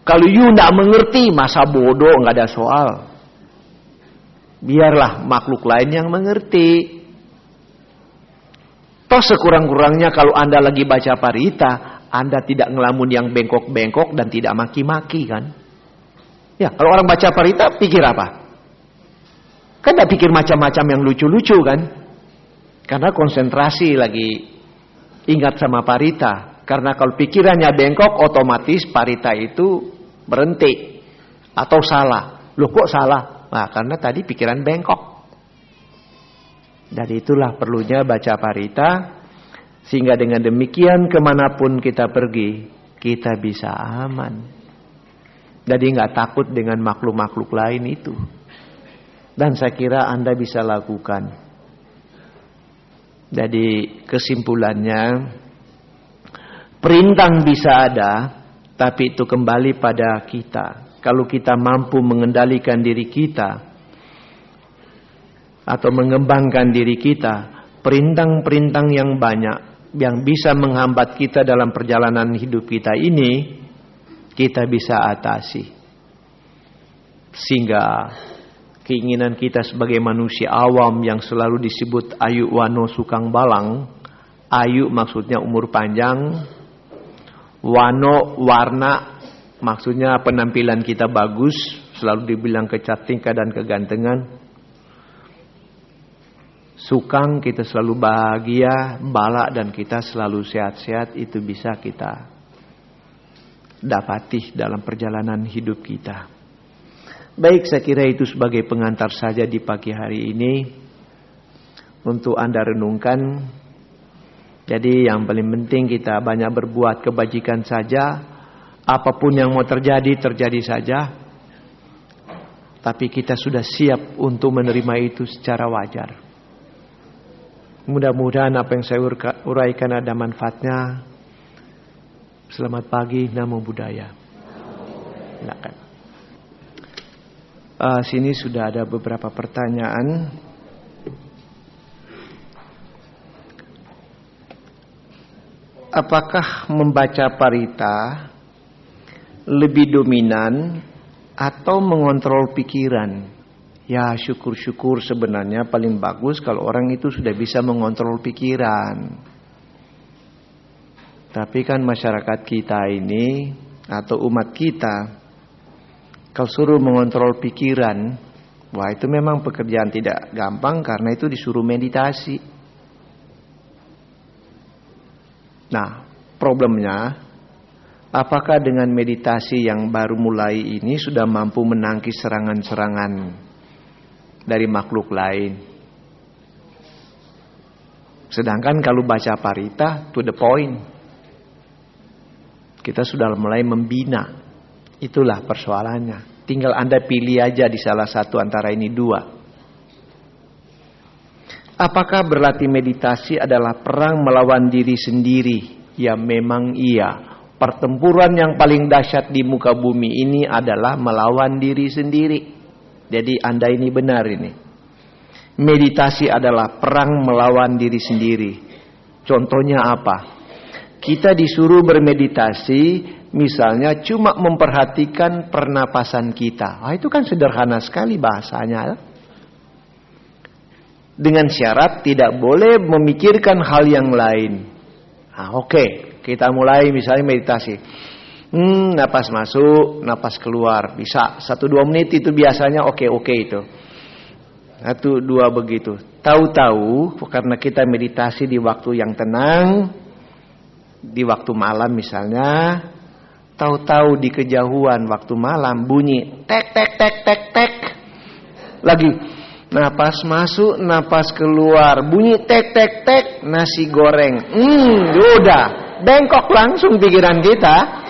A: Kalau you tidak mengerti, masa bodoh, nggak ada soal. Biarlah makhluk lain yang mengerti. Toh sekurang-kurangnya kalau Anda lagi baca parita, Anda tidak ngelamun yang bengkok-bengkok dan tidak maki-maki kan? Ya, kalau orang baca parita pikir apa? Kan tidak pikir macam-macam yang lucu-lucu kan? Karena konsentrasi lagi ingat sama parita. Karena kalau pikirannya bengkok, otomatis parita itu berhenti. Atau salah. Loh kok salah? Nah, karena tadi pikiran bengkok. Dan itulah perlunya baca parita. Sehingga dengan demikian kemanapun kita pergi, kita bisa aman. Jadi nggak takut dengan makhluk-makhluk lain itu. Dan saya kira Anda bisa lakukan. Jadi kesimpulannya, perintah bisa ada, tapi itu kembali pada kita. Kalau kita mampu mengendalikan diri kita atau mengembangkan diri kita, perintah-perintah yang banyak yang bisa menghambat kita dalam perjalanan hidup kita ini, kita bisa atasi. Sehingga keinginan kita sebagai manusia awam yang selalu disebut ayu wano sukang balang. Ayu maksudnya umur panjang. Wano warna maksudnya penampilan kita bagus. Selalu dibilang kecantikan dan kegantengan. Sukang kita selalu bahagia. Bala dan kita selalu sehat-sehat. Itu bisa kita dapati dalam perjalanan hidup kita. Baik, saya kira itu sebagai pengantar saja di pagi hari ini untuk Anda renungkan. Jadi yang paling penting kita banyak berbuat kebajikan saja. Apapun yang mau terjadi, terjadi saja. Tapi kita sudah siap untuk menerima itu secara wajar. Mudah-mudahan apa yang saya uraikan ada manfaatnya. Selamat pagi, Namo Buddhaya. Silakan. Sini sudah ada beberapa pertanyaan. Apakah membaca parita lebih dominan atau mengontrol pikiran? Ya, syukur-syukur sebenarnya paling bagus kalau orang itu sudah bisa mengontrol pikiran. Tapi kan masyarakat kita ini atau umat kita, kalau suruh mengontrol pikiran, wah itu memang pekerjaan tidak gampang karena itu disuruh meditasi. Nah, problemnya, apakah dengan meditasi yang baru mulai ini sudah mampu menangkis serangan-serangan dari makhluk lain? Sedangkan kalau baca parita, to the point, kita sudah mulai membina. Itulah persoalannya. Tinggal Anda pilih aja di salah satu antara ini dua. Apakah berlatih meditasi adalah perang melawan diri sendiri? Ya memang iya. Pertempuran yang paling dahsyat di muka bumi ini adalah melawan diri sendiri. Jadi Anda ini benar ini. Meditasi adalah perang melawan diri sendiri. Contohnya apa? Kita disuruh bermeditasi, misalnya cuma memperhatikan pernapasan kita. Itu kan sederhana sekali bahasanya. Dengan syarat tidak boleh memikirkan hal yang lain. Oke, kita mulai misalnya meditasi. Napas masuk, napas keluar. Bisa 1-2 menit itu biasanya oke itu. 1-2 begitu. Tahu-tahu karena kita meditasi di waktu yang tenang, di waktu malam misalnya, tahu-tahu di kejauhan waktu malam bunyi tek tek tek tek tek. Lagi napas masuk, napas keluar, bunyi tek tek tek, nasi goreng. Udah, bengkok langsung pikiran kita.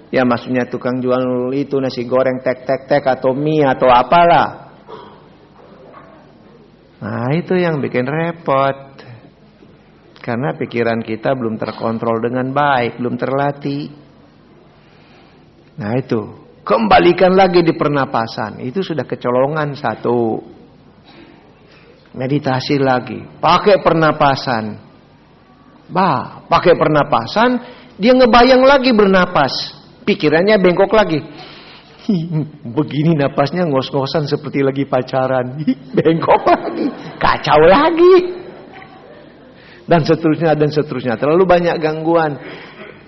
A: Ya maksudnya tukang jual itu nasi goreng tek tek tek atau mie atau apalah. Nah itu yang bikin repot. Karena pikiran kita belum terkontrol dengan baik, belum terlatih. Nah itu, kembalikan lagi di pernapasan. Itu sudah kecolongan satu. Meditasi lagi, pakai pernapasan. Pakai pernapasan, dia ngebayang lagi bernapas. Pikirannya bengkok lagi. Begini napasnya ngos-ngosan seperti lagi pacaran. Bengkok lagi. Kacau lagi. Dan seterusnya. Terlalu banyak gangguan.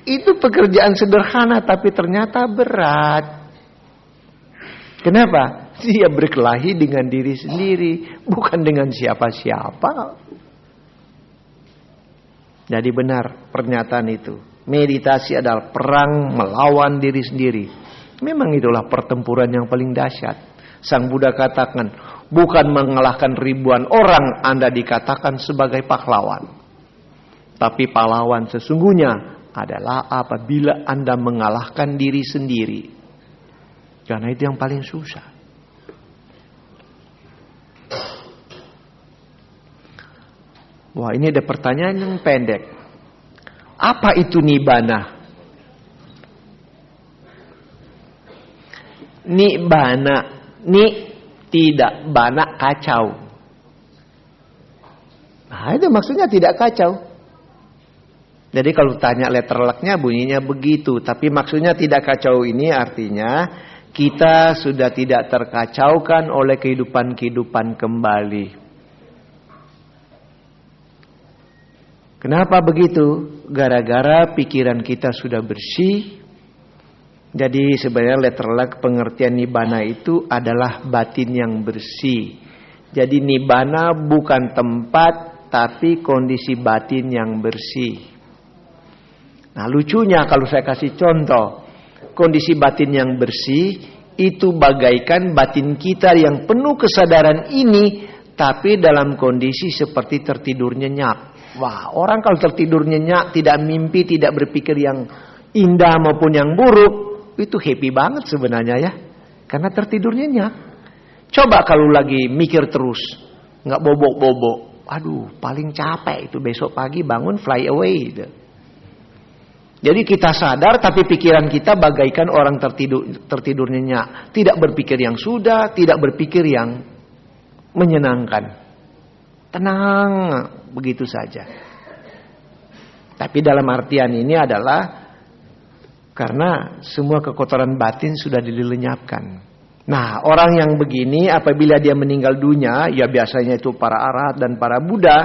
A: Itu pekerjaan sederhana tapi ternyata berat. Kenapa? Dia berkelahi dengan diri sendiri. Bukan dengan siapa-siapa. Jadi benar pernyataan itu. Meditasi adalah perang melawan diri sendiri. Memang itulah pertempuran yang paling dahsyat. Sang Buddha katakan, bukan mengalahkan ribuan orang Anda dikatakan sebagai pahlawan. Tapi pahlawan sesungguhnya adalah apabila Anda mengalahkan diri sendiri. Karena itu yang paling susah. Wah, ini ada pertanyaan yang pendek. Apa itu nibbana? Nibbana, tidak, bana kacau. Nah, itu maksudnya tidak kacau. Jadi kalau tanya letter luck-nya bunyinya begitu, tapi maksudnya tidak kacau ini artinya kita sudah tidak terkacaukan oleh kehidupan kembali. Kenapa begitu? Gara-gara pikiran kita sudah bersih. Jadi sebenarnya letter luck pengertian nibbana itu adalah batin yang bersih. Jadi nibbana bukan tempat tapi kondisi batin yang bersih. Nah lucunya kalau saya kasih contoh. Kondisi batin yang bersih itu bagaikan batin kita yang penuh kesadaran ini. Tapi dalam kondisi seperti tertidur nyenyak. Wah, orang kalau tertidur nyenyak, tidak mimpi, tidak berpikir yang indah maupun yang buruk, itu happy banget sebenarnya ya. Karena tertidur nyenyak. Coba kalau lagi mikir terus, nggak bobok-bobok. Aduh, paling capek itu besok pagi bangun fly away gitu. Jadi kita sadar tapi pikiran kita bagaikan orang tertidur nyenyak. Tidak berpikir yang sudah, tidak berpikir yang menyenangkan. Tenang, begitu saja. Tapi dalam artian ini adalah karena semua kekotoran batin sudah dilenyapkan. Nah, orang yang begini apabila dia meninggal dunia, ya biasanya itu para arahat dan para Buddha,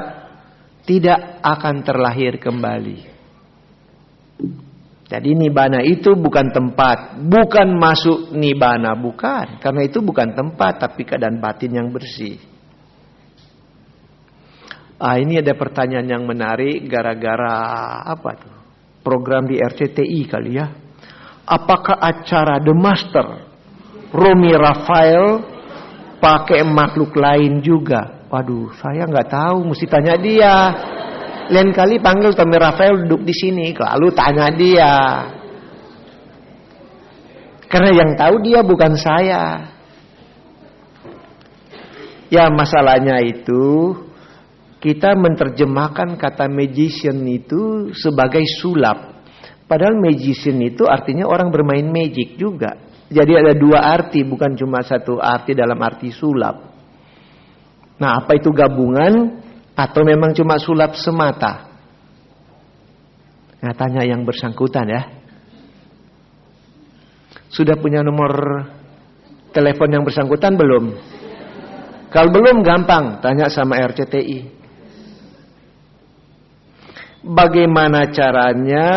A: tidak akan terlahir kembali. Jadi nibbana itu bukan tempat, bukan masuk nibbana, bukan. Karena itu bukan tempat, tapi keadaan batin yang bersih. Ini ada pertanyaan yang menarik gara-gara apa tuh? Program di RCTI kali ya. Apakah acara The Master Romi Rafael pakai makhluk lain juga? Waduh, saya nggak tahu, mesti tanya dia. Lain kali panggil Romi Rafael duduk di sini, lalu tanya dia. Karena yang tahu dia bukan saya. Ya masalahnya itu kita menerjemahkan kata magician itu sebagai sulap. Padahal magician itu artinya orang bermain magic juga. Jadi ada dua arti, bukan cuma satu arti dalam arti sulap. Nah, apa itu gabungan atau memang cuma sulap semata? Nah, tanya yang bersangkutan ya. Sudah punya nomor telepon yang bersangkutan belum? Kalau belum gampang, tanya sama RCTI. Bagaimana caranya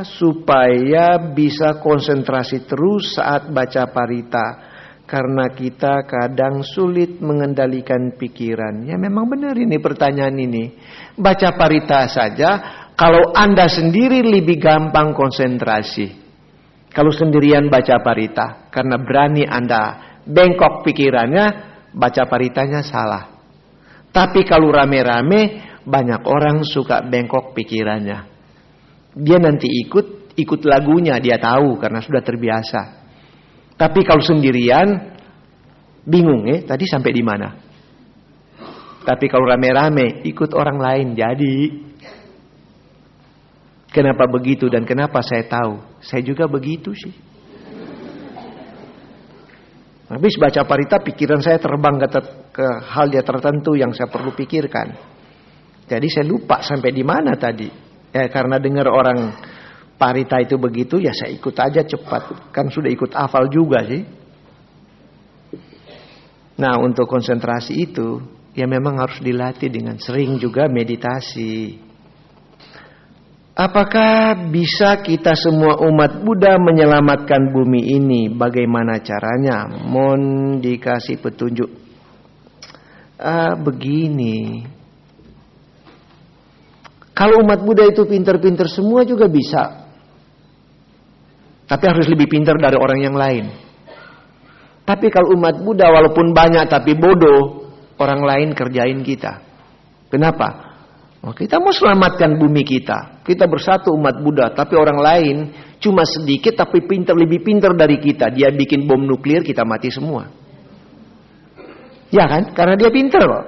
A: supaya bisa konsentrasi terus saat baca parita? Karena kita kadang sulit mengendalikan pikiran. Ya memang benar ini pertanyaan ini. Baca parita saja, kalau Anda sendiri lebih gampang konsentrasi. Kalau sendirian baca parita, karena berani Anda bengkok pikirannya, baca paritanya salah. Tapi kalau rame-rame, banyak orang suka bengkok pikirannya. Dia nanti ikut lagunya, dia tahu karena sudah terbiasa. Tapi kalau sendirian, bingung tadi sampai di mana. Tapi kalau rame-rame, ikut orang lain jadi. Kenapa begitu dan kenapa saya tahu? Saya juga begitu sih. Habis baca parita, pikiran saya terbang ke hal dia tertentu yang saya perlu pikirkan. Jadi saya lupa sampai di mana tadi. Ya karena dengar orang parita itu begitu, ya saya ikut aja cepat. Kan sudah ikut hafal juga sih. Nah untuk konsentrasi itu, ya memang harus dilatih dengan sering juga meditasi. Apakah bisa kita semua umat Buddha menyelamatkan bumi ini? Bagaimana caranya? Mohon dikasih petunjuk. Begini. Kalau umat Buddha itu pintar-pintar semua juga bisa. Tapi harus lebih pintar dari orang yang lain. Tapi kalau umat Buddha walaupun banyak tapi bodoh, orang lain kerjain kita. Kenapa? Kita mau selamatkan bumi kita. Kita bersatu umat Buddha, tapi orang lain cuma sedikit tapi lebih pintar dari kita. Dia bikin bom nuklir, kita mati semua. Ya kan? Karena dia pintar kok.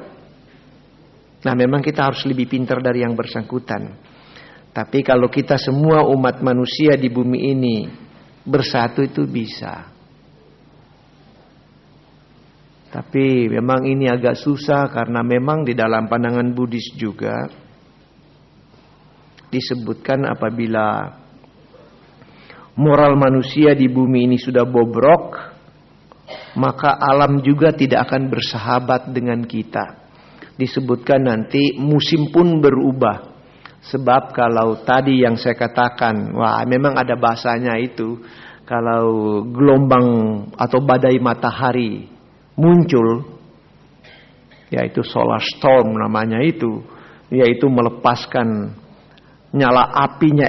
A: Nah memang kita harus lebih pintar dari yang bersangkutan. Tapi kalau kita semua umat manusia di bumi ini bersatu itu bisa. Tapi memang ini agak susah karena memang di dalam pandangan Buddhis juga disebutkan apabila moral manusia di bumi ini sudah bobrok, maka alam juga tidak akan bersahabat dengan kita. Disebutkan nanti musim pun berubah. Sebab kalau tadi yang saya katakan, wah memang ada bahasanya itu. Kalau gelombang atau badai matahari muncul, yaitu solar storm namanya itu. Yaitu melepaskan nyala apinya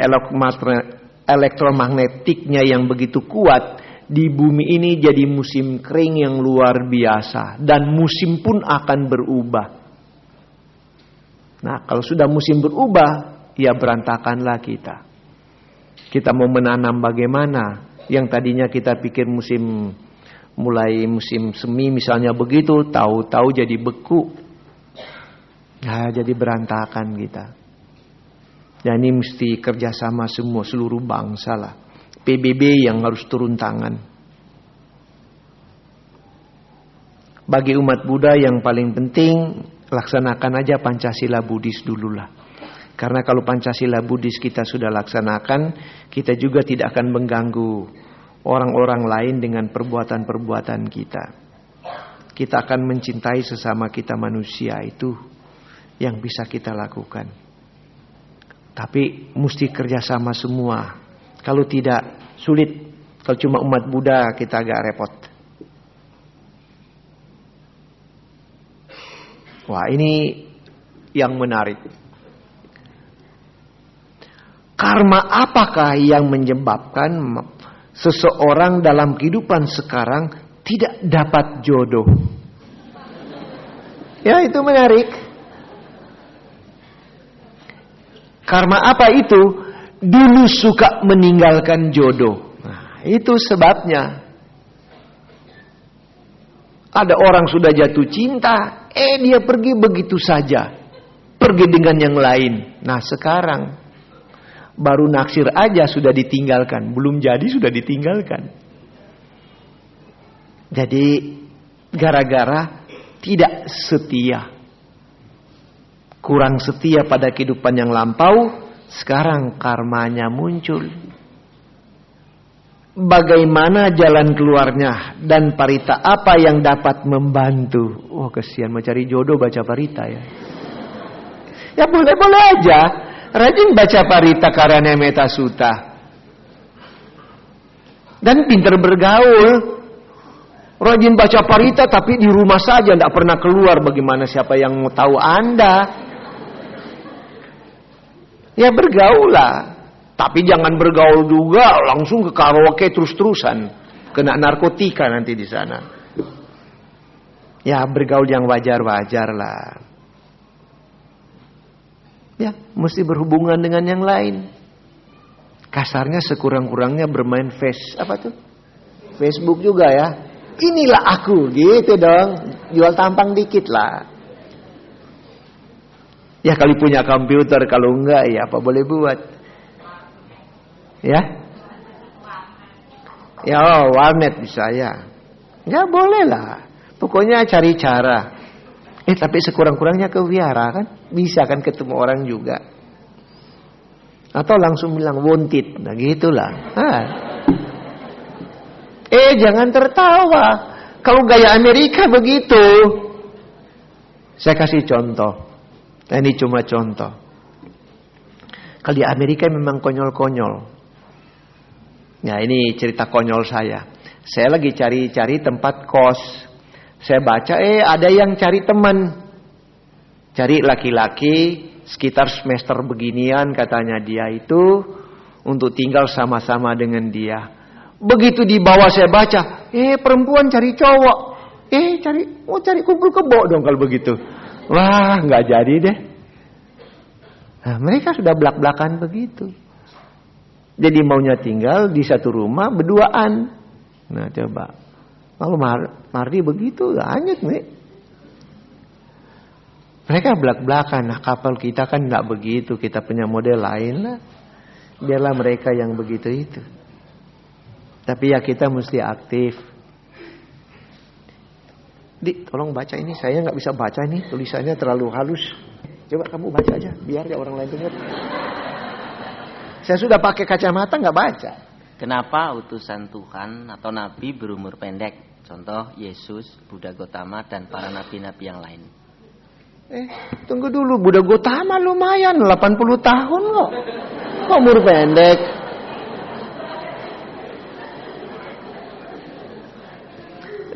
A: elektromagnetiknya yang begitu kuat. Di bumi ini jadi musim kering yang luar biasa. Dan musim pun akan berubah. Nah kalau sudah musim berubah, ya berantakanlah kita. Kita mau menanam bagaimana? Yang tadinya kita pikir mulai musim semi misalnya begitu, tahu-tahu jadi beku. Nah jadi berantakan kita. Dan ini mesti kerjasama semua, seluruh bangsa lah. PBB yang harus turun tangan. Bagi umat Buddha yang paling penting, laksanakan aja Pancasila Buddhis dululah. Karena kalau Pancasila Buddhis kita sudah laksanakan, kita juga tidak akan mengganggu orang-orang lain dengan perbuatan-perbuatan kita. Kita akan mencintai sesama kita manusia, itu yang bisa kita lakukan. Tapi mesti kerjasama semua. Kalau tidak, sulit. Kalau cuma umat Buddha kita agak repot. Wah ini yang menarik. Karma apakah yang menyebabkan seseorang dalam kehidupan sekarang tidak dapat jodoh? Ya itu menarik. Karma apa itu? Dulu suka meninggalkan jodoh. Nah, itu sebabnya. Ada orang sudah jatuh cinta, dia pergi begitu saja. Pergi dengan yang lain. Nah sekarang, baru naksir aja sudah ditinggalkan. Belum jadi sudah ditinggalkan. Jadi, gara-gara tidak setia. Kurang setia pada kehidupan yang lampau, sekarang karmanya muncul. Bagaimana jalan keluarnya dan parita apa yang dapat membantu? Oh kesian mau cari jodoh baca parita ya. Ya boleh-boleh aja. Rajin baca parita karya Meta Sutta. Dan pintar bergaul. Rajin baca parita tapi di rumah saja tidak pernah keluar. Bagaimana siapa yang mau tahu Anda? Ya bergaul lah. Tapi jangan bergaul juga langsung ke karaoke terus-terusan. Kena narkotika nanti di sana. Ya bergaul yang wajar-wajar lah. Ya mesti berhubungan dengan yang lain. Kasarnya sekurang-kurangnya bermain Facebook juga ya. Inilah aku gitu dong. Jual tampang dikit lah. Ya kali punya komputer, kalau enggak ya apa boleh buat. Ya, warnet bisa ya. Ya boleh lah. Pokoknya cari cara. Tapi sekurang-kurangnya ke wihara kan. Bisa kan ketemu orang juga. Atau langsung bilang wanted. Nah gitulah. Jangan tertawa. Kalau gaya Amerika begitu. Saya kasih contoh. Ini cuma contoh. Kalau di Amerika memang konyol-konyol. Nah ini cerita konyol saya. Saya lagi cari-cari tempat kos. Saya baca ada yang cari teman. Cari laki-laki sekitar semester beginian katanya dia itu. Untuk tinggal sama-sama dengan dia. Begitu di bawah saya baca. Perempuan cari cowok. Cari kumpul kebo dong kalau begitu. Wah gak jadi deh. Nah, mereka sudah belak-belakan begitu. Jadi maunya tinggal di satu rumah berduaan. Nah coba. Kalau Mardi begitu hanyut nih. Mereka belak-belakan. Nah kapal kita kan gak begitu. Kita punya model lain lah. Biarlah mereka yang begitu itu. Tapi ya kita mesti aktif. Tolong baca ini. Saya gak bisa baca ini. Tulisannya terlalu halus. Coba kamu baca aja. Biar ya orang lain dengar. Saya sudah pakai kacamata nggak baca.
B: Kenapa utusan Tuhan atau Nabi berumur pendek? Contoh Yesus, Buddha Gotama dan para nabi-nabi yang lain.
A: Tunggu dulu. Buddha Gotama lumayan 80 tahun kok. Kok umur pendek?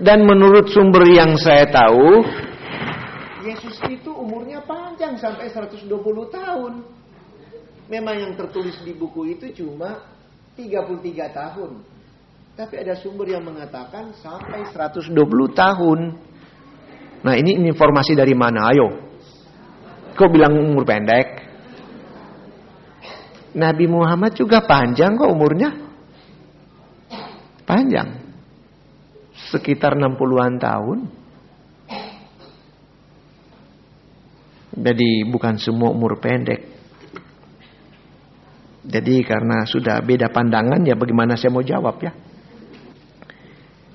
A: Dan menurut sumber yang saya tahu, Yesus itu umurnya panjang sampai 120 tahun. Memang yang tertulis di buku itu cuma 33 tahun. Tapi ada sumber yang mengatakan sampai 120 tahun. Nah ini informasi dari mana? Ayo. Kok bilang umur pendek? Nabi Muhammad juga panjang kok umurnya. Panjang. Sekitar 60-an tahun. Jadi bukan semua umur pendek. Jadi karena sudah beda pandangan ya bagaimana saya mau jawab ya.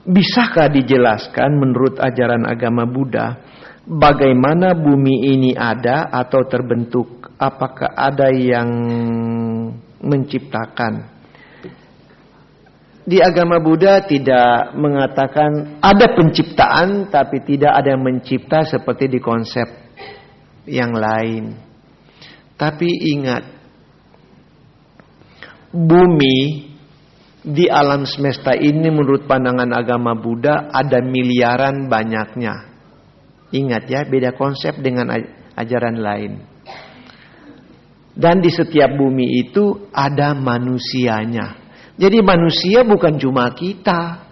A: Bisakah dijelaskan menurut ajaran agama Buddha bagaimana bumi ini ada atau terbentuk? Apakah ada yang menciptakan? Di agama Buddha tidak mengatakan ada penciptaan tapi tidak ada yang mencipta seperti di konsep yang lain. Tapi ingat, bumi di alam semesta ini menurut pandangan agama Buddha ada miliaran banyaknya. Ingat ya, beda konsep dengan ajaran lain. Dan di setiap bumi itu ada manusianya. Jadi manusia bukan cuma kita.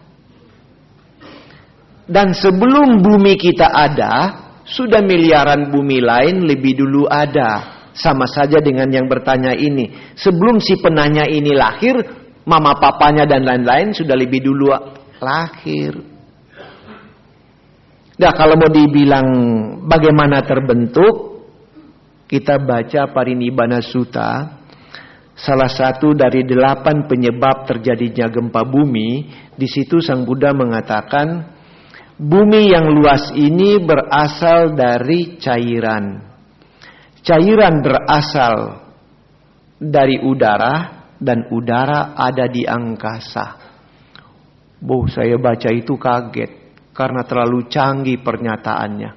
A: Dan sebelum bumi kita ada, sudah miliaran bumi lain lebih dulu ada. Sama saja dengan yang bertanya ini. Sebelum si penanya ini lahir, mama papanya dan lain-lain sudah lebih dulu lahir. Nah, kalau mau dibilang bagaimana terbentuk, kita baca Parinibbana Sutta, salah satu dari 8 penyebab terjadinya gempa bumi. Di situ Sang Buddha mengatakan, bumi yang luas ini berasal dari cairan. Cairan berasal dari udara, dan udara ada di angkasa. Saya baca itu kaget. Karena terlalu canggih pernyataannya.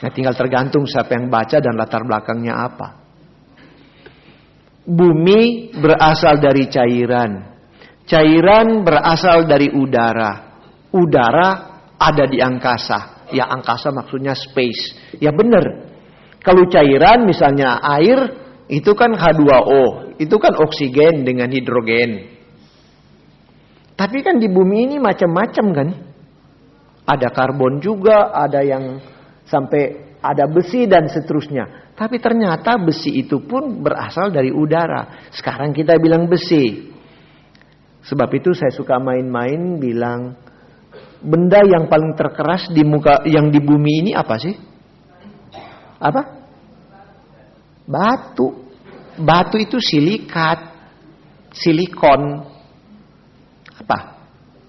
A: Nah, tinggal tergantung siapa yang baca dan latar belakangnya apa. Bumi berasal dari cairan. Cairan berasal dari udara. Udara ada di angkasa. Ya, angkasa maksudnya space. Ya benar. Kalau cairan misalnya air, itu kan H2O. Itu kan oksigen dengan hidrogen. Tapi kan di bumi ini macam-macam kan. Ada karbon juga, ada yang sampai ada besi dan seterusnya. Tapi ternyata besi itu pun berasal dari udara. Sekarang kita bilang besi. Sebab itu saya suka main-main bilang, benda yang paling terkeras di muka yang di bumi ini apa sih? Apa? Batu. Batu itu silikat, silikon. Apa?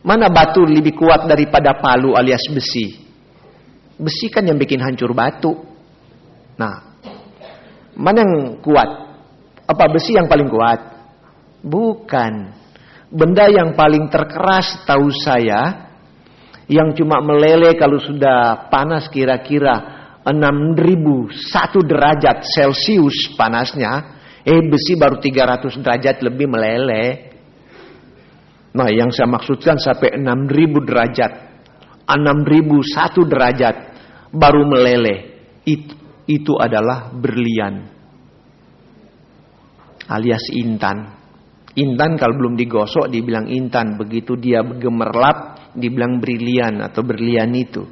A: Mana batu lebih kuat daripada palu alias besi? Besi kan yang bikin hancur batu. Nah, mana yang kuat? Apa besi yang paling kuat? Bukan. Benda yang paling terkeras tahu saya, yang cuma meleleh kalau sudah panas kira-kira 6.001 derajat Celcius panasnya, besi baru 300 derajat lebih meleleh. Nah, yang saya maksudkan sampai 6.000 derajat, 6.001 derajat baru meleleh. Itu adalah berlian, alias intan. Intan kalau belum digosok dibilang intan, begitu dia gemerlap dibilang brilian atau berlian itu.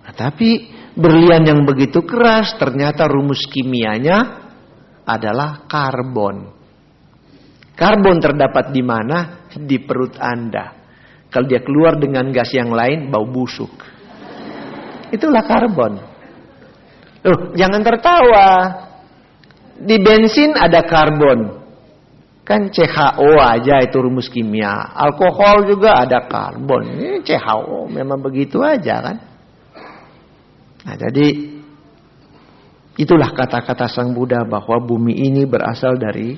A: Nah, tapi berlian yang begitu keras ternyata rumus kimianya adalah karbon. Karbon terdapat di mana? Di perut Anda. Kalau dia keluar dengan gas yang lain, bau busuk. Itulah karbon. Jangan tertawa. Di bensin ada karbon. Kan CHO aja itu rumus kimia. Alkohol juga ada karbon. Ini CHO memang begitu aja kan. Nah, jadi itulah kata-kata Sang Buddha bahwa bumi ini berasal dari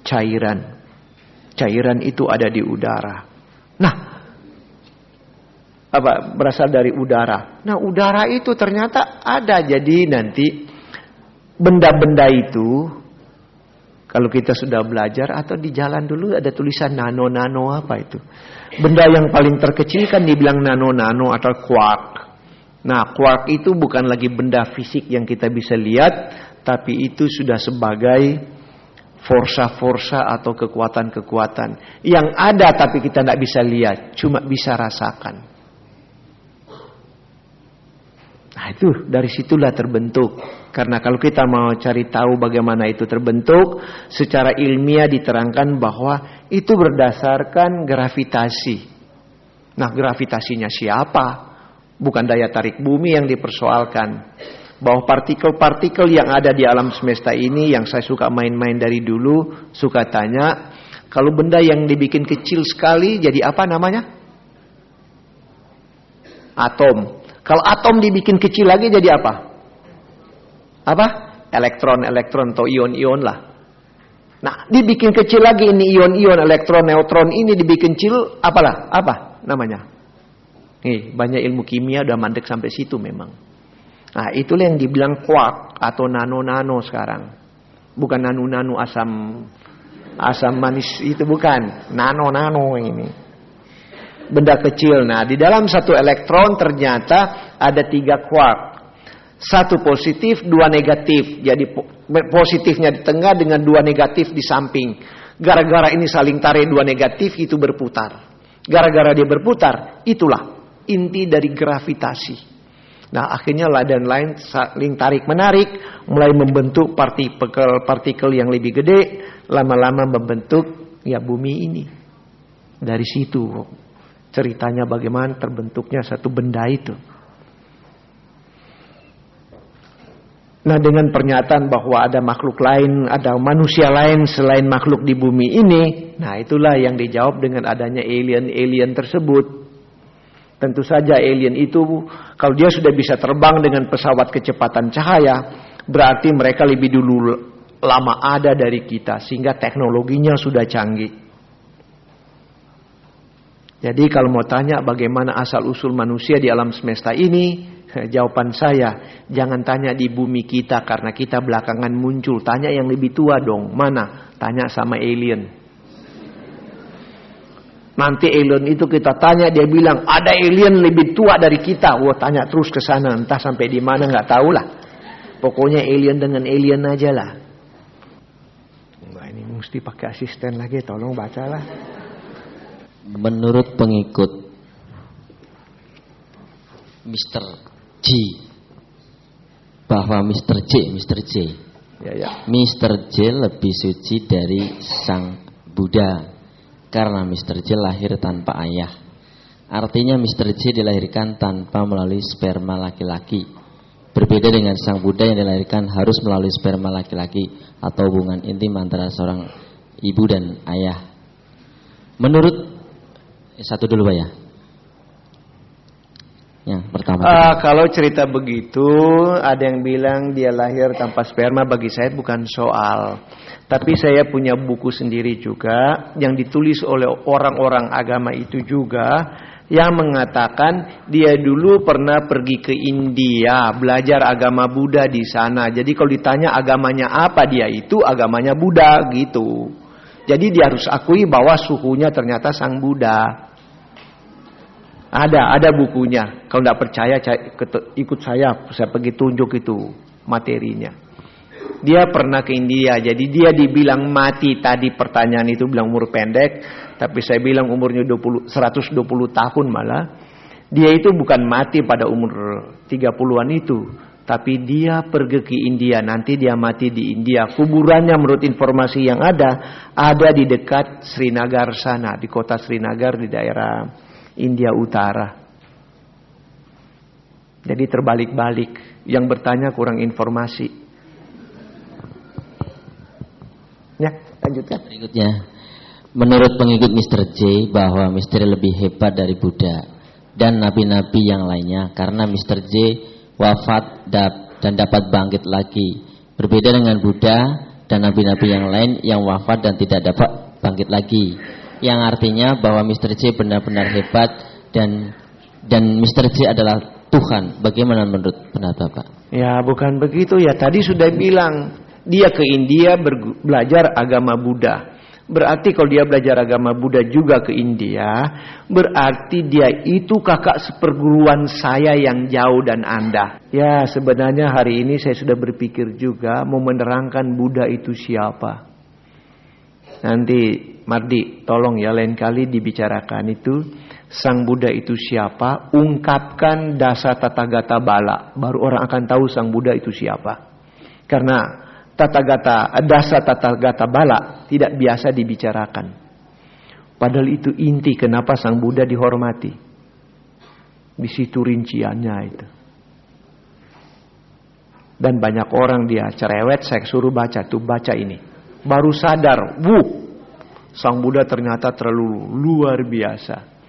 A: cairan. Cairan itu ada di udara. Nah, berasal dari udara. Nah, udara itu ternyata ada. Jadi nanti benda-benda itu, kalau kita sudah belajar atau di jalan dulu ada tulisan nano-nano apa itu. Benda yang paling terkecil kan dibilang nano-nano atau quark. Nah, quark itu bukan lagi benda fisik yang kita bisa lihat, tapi itu sudah sebagai forsa-forsa atau kekuatan-kekuatan yang ada tapi kita tidak bisa lihat, cuma bisa rasakan. Nah, itu dari situlah terbentuk. Karena kalau kita mau cari tahu bagaimana itu terbentuk, secara ilmiah diterangkan bahwa itu berdasarkan gravitasi. Nah, gravitasinya siapa? Bukan daya tarik bumi yang dipersoalkan. Bahwa partikel-partikel yang ada di alam semesta ini, yang saya suka main-main dari dulu, suka tanya, kalau benda yang dibikin kecil sekali jadi apa namanya? Atom. Kalau atom dibikin kecil lagi jadi apa? Apa? Elektron atau ion-ion lah. Nah, dibikin kecil lagi ini ion-ion, elektron, neutron ini dibikin kecil apalah? Apa namanya? Banyak ilmu kimia udah mandek sampai situ memang. Nah, itulah yang dibilang quark atau nano-nano sekarang. Bukan nano-nano asam manis itu, bukan. Nano-nano ini. Benda kecil. Nah, di dalam satu elektron ternyata ada 3 quark. 1 positif, 2 negatif. Jadi positifnya di tengah dengan 2 negatif di samping. Gara-gara ini saling tarik 2 negatif, itu berputar. Gara-gara dia berputar, itulah inti dari gravitasi. Nah, akhirnya dan lain saling tarik-menarik, mulai membentuk partikel-partikel yang lebih gede, lama-lama membentuk ya bumi ini. Dari situ ceritanya bagaimana terbentuknya satu benda itu. Nah, dengan pernyataan bahwa ada makhluk lain, ada manusia lain selain makhluk di bumi ini, nah itulah yang dijawab dengan adanya alien-alien tersebut. Tentu saja alien itu kalau dia sudah bisa terbang dengan pesawat kecepatan cahaya, berarti mereka lebih dulu lama ada dari kita, sehingga teknologinya sudah canggih. Jadi kalau mau tanya bagaimana asal-usul manusia di alam semesta ini, jawaban saya, jangan tanya di bumi kita karena kita belakangan muncul. Tanya yang lebih tua dong. Mana? Tanya sama alien. Nanti alien itu kita tanya, dia bilang ada alien lebih tua dari kita. Wah, tanya terus ke sana, entah sampai di mana nggak tahu lah. Pokoknya alien dengan alien aja lah. Wah, ini mesti pakai asisten lagi, tolong bacalah.
B: Menurut pengikut Mr. J, bahwa Mr. J,
A: Ya.
B: Mr. J lebih suci dari Sang Buddha karena Mr. J lahir tanpa ayah. Artinya Mr. J dilahirkan tanpa melalui sperma laki-laki. Berbeda dengan Sang Buddha yang dilahirkan harus melalui sperma laki-laki atau hubungan intim antara seorang ibu dan ayah. Menurut satu dulu Pak ya. Yang pertama.
A: Kalau cerita begitu, ada yang bilang dia lahir tanpa sperma, bagi saya bukan soal. Tapi saya punya buku sendiri juga yang ditulis oleh orang-orang agama itu juga, yang mengatakan dia dulu pernah pergi ke India belajar agama Buddha di sana. Jadi kalau ditanya agamanya apa, dia itu agamanya Buddha gitu. Jadi dia harus akui bahwa suhunya ternyata Sang Buddha. Ada bukunya. Kalau tidak percaya ikut saya pergi tunjuk itu materinya. Dia pernah ke India, jadi dia dibilang mati tadi, pertanyaan itu bilang umur pendek, tapi saya bilang umurnya 120 tahun malah. Dia itu bukan mati pada umur 30-an itu, tapi dia pergi ke India, nanti dia mati di India. Kuburannya menurut informasi yang ada di dekat Srinagar sana, di kota Srinagar di daerah India Utara. Jadi terbalik-balik. Yang bertanya kurang informasi. Ya, lanjutkan.
B: Berikutnya, menurut pengikut Mr. J bahwa misteri lebih hebat dari Buddha dan nabi-nabi yang lainnya karena Mr. J wafat dan dapat bangkit lagi. Berbeda dengan Buddha dan nabi-nabi yang lain yang wafat dan tidak dapat bangkit lagi. Yang artinya bahwa Mr. J benar-benar hebat dan Mr. J adalah Tuhan. Bagaimana menurut pendapat Bapak?
A: Ya, bukan begitu ya. Tadi sudah bilang dia ke India belajar agama Buddha. Berarti kalau dia belajar agama Buddha juga ke India, berarti dia itu kakak seperguruan saya yang jauh dan Anda. Ya, sebenarnya hari ini saya sudah berpikir juga mau menerangkan Buddha itu siapa. Nanti Mardi, tolong ya lain kali dibicarakan itu Sang Buddha itu siapa, ungkapkan dasa Tathagata Bala, baru orang akan tahu Sang Buddha itu siapa. Karena dasa Tathagata Bala tidak biasa dibicarakan. Padahal itu inti kenapa Sang Buddha dihormati. Di situ rinciannya itu. Dan banyak orang dia cerewet, saya suruh baca ini. Baru sadar, Sang Buddha ternyata terlalu luar biasa.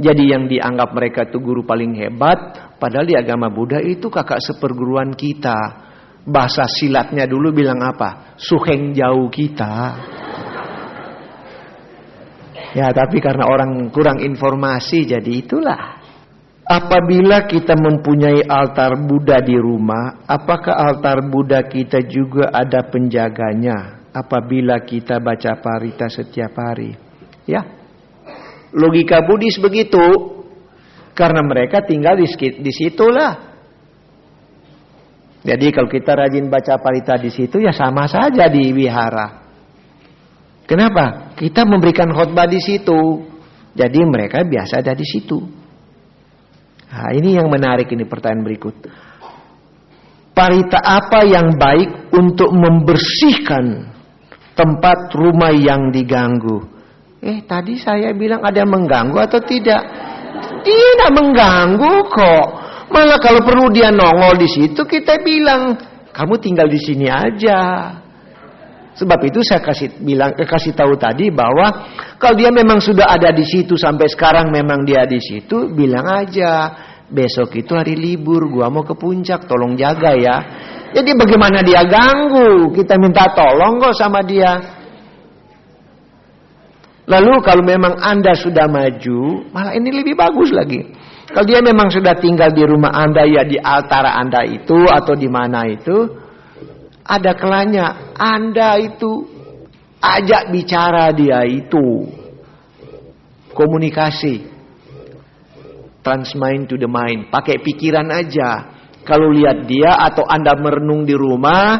A: Jadi yang dianggap mereka itu guru paling hebat, padahal di agama Buddha itu kakak seperguruan kita. Bahasa silatnya dulu bilang apa? Suheng jauh kita. Ya, tapi karena orang kurang informasi, jadi itulah. Apabila kita mempunyai altar Buddha di rumah, apakah altar Buddha kita juga ada penjaganya? Apabila kita baca parita setiap hari, ya, logika Buddhis begitu, karena mereka tinggal di situlah. Jadi kalau kita rajin baca parita di situ, ya sama saja di wihara. Kenapa? Kita memberikan khotbah di situ, jadi mereka biasa ada di situ. Nah, ini yang menarik, ini pertanyaan berikut. Parita apa yang baik untuk membersihkan tempat rumah yang diganggu? Tadi saya bilang ada yang mengganggu atau tidak? Dia tidak mengganggu kok. Malah kalau perlu dia nongol di situ, kita bilang, kamu tinggal di sini aja. Sebab itu saya kasih tahu tadi bahwa kalau dia memang sudah ada di situ sampai sekarang memang dia di situ, bilang aja, besok itu hari libur, gua mau ke puncak, tolong jaga ya. Jadi bagaimana dia ganggu? Kita minta tolong kok sama dia. Lalu kalau memang Anda sudah maju, malah ini lebih bagus lagi. Kalau dia memang sudah tinggal di rumah Anda, ya di altara Anda itu atau di mana itu, ada kelanya Anda itu ajak bicara dia itu. Komunikasi. Transmind to the mind. Pakai pikiran aja. Kalau lihat dia atau Anda merenung di rumah,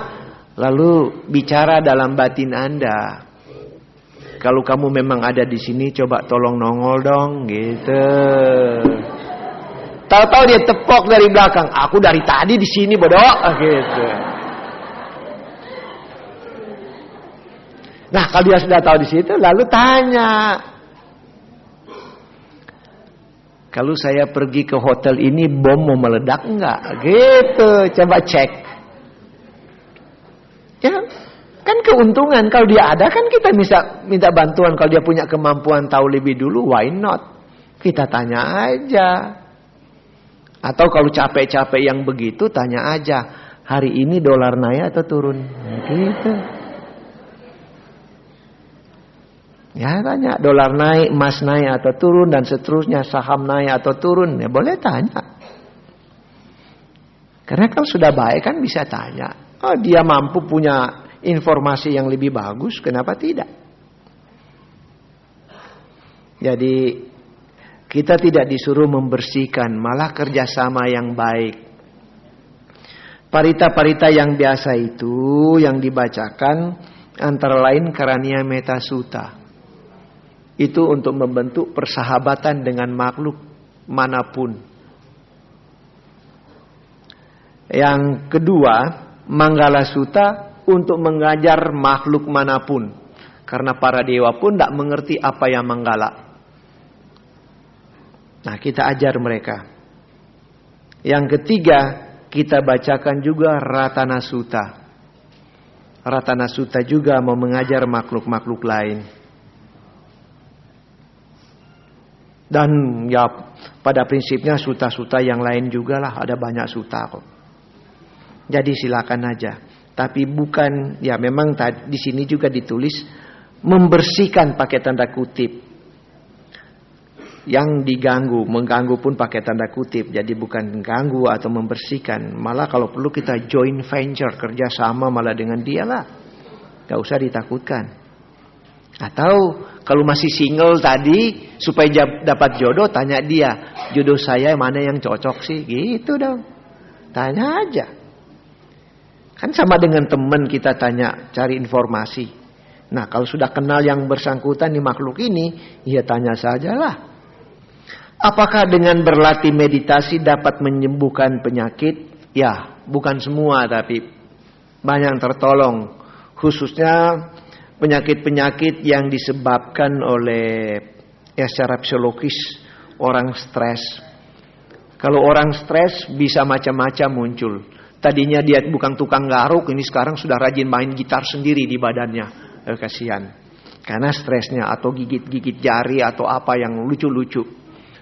A: lalu bicara dalam batin Anda. Kalau kamu memang ada di sini, coba tolong nongol dong, gitu. Tahu-tahu dia tepok dari belakang. Aku dari tadi di sini, bodoh, gitu. Nah, kalau dia sudah tahu di situ, lalu tanya. Kalau saya pergi ke hotel ini, bom mau meledak enggak? Gitu, coba cek. Ya, kan keuntungan. Kalau dia ada, kan kita bisa minta bantuan. Kalau dia punya kemampuan tahu lebih dulu, why not? Kita tanya aja. Atau kalau capek-capek yang begitu, tanya aja. Hari ini dolar naik atau turun? Gitu. Ya tanya, dolar naik, emas naik atau turun, dan seterusnya, saham naik atau turun. Ya boleh tanya. Karena kalau sudah baik kan bisa tanya. Oh, dia mampu punya informasi yang lebih bagus, kenapa tidak? Jadi kita tidak disuruh membersihkan, malah kerjasama yang baik. Parita-parita yang biasa itu yang dibacakan antara lain Karania Metta Sutta. Itu untuk membentuk persahabatan dengan makhluk manapun. Yang kedua, Manggala Sutta untuk mengajar makhluk manapun. Karena para dewa pun tidak mengerti apa yang Manggala. Nah, kita ajar mereka. Yang ketiga, kita bacakan juga Ratana Sutta. Ratana Sutta juga mau mengajar makhluk-makhluk lain. Dan ya pada prinsipnya sutta-sutta yang lain juga lah, ada banyak sutta kok. Jadi silakan aja. Tapi bukan, ya memang di sini juga ditulis membersihkan pakai tanda kutip. Yang diganggu, mengganggu pun pakai tanda kutip. Jadi bukan mengganggu atau membersihkan. Malah kalau perlu kita joint venture, kerjasama malah dengan dia lah. Gak usah ditakutkan. Atau kalau masih single tadi, supaya dapat jodoh, tanya dia, jodoh saya mana yang cocok sih? Gitu dong. Tanya aja. Kan sama dengan teman kita tanya, cari informasi. Nah, kalau sudah kenal yang bersangkutan di makhluk ini, ya tanya sajalah. Apakah dengan berlatih meditasi dapat menyembuhkan penyakit? Ya, bukan semua, tapi banyak yang tertolong. Khususnya penyakit-penyakit yang disebabkan oleh, ya secara psikologis, orang stres. Kalau orang stres bisa macam-macam muncul. Tadinya dia bukan tukang garuk, ini sekarang sudah rajin main gitar sendiri di badannya. Kasihan. Karena stresnya, atau gigit-gigit jari atau apa yang lucu-lucu.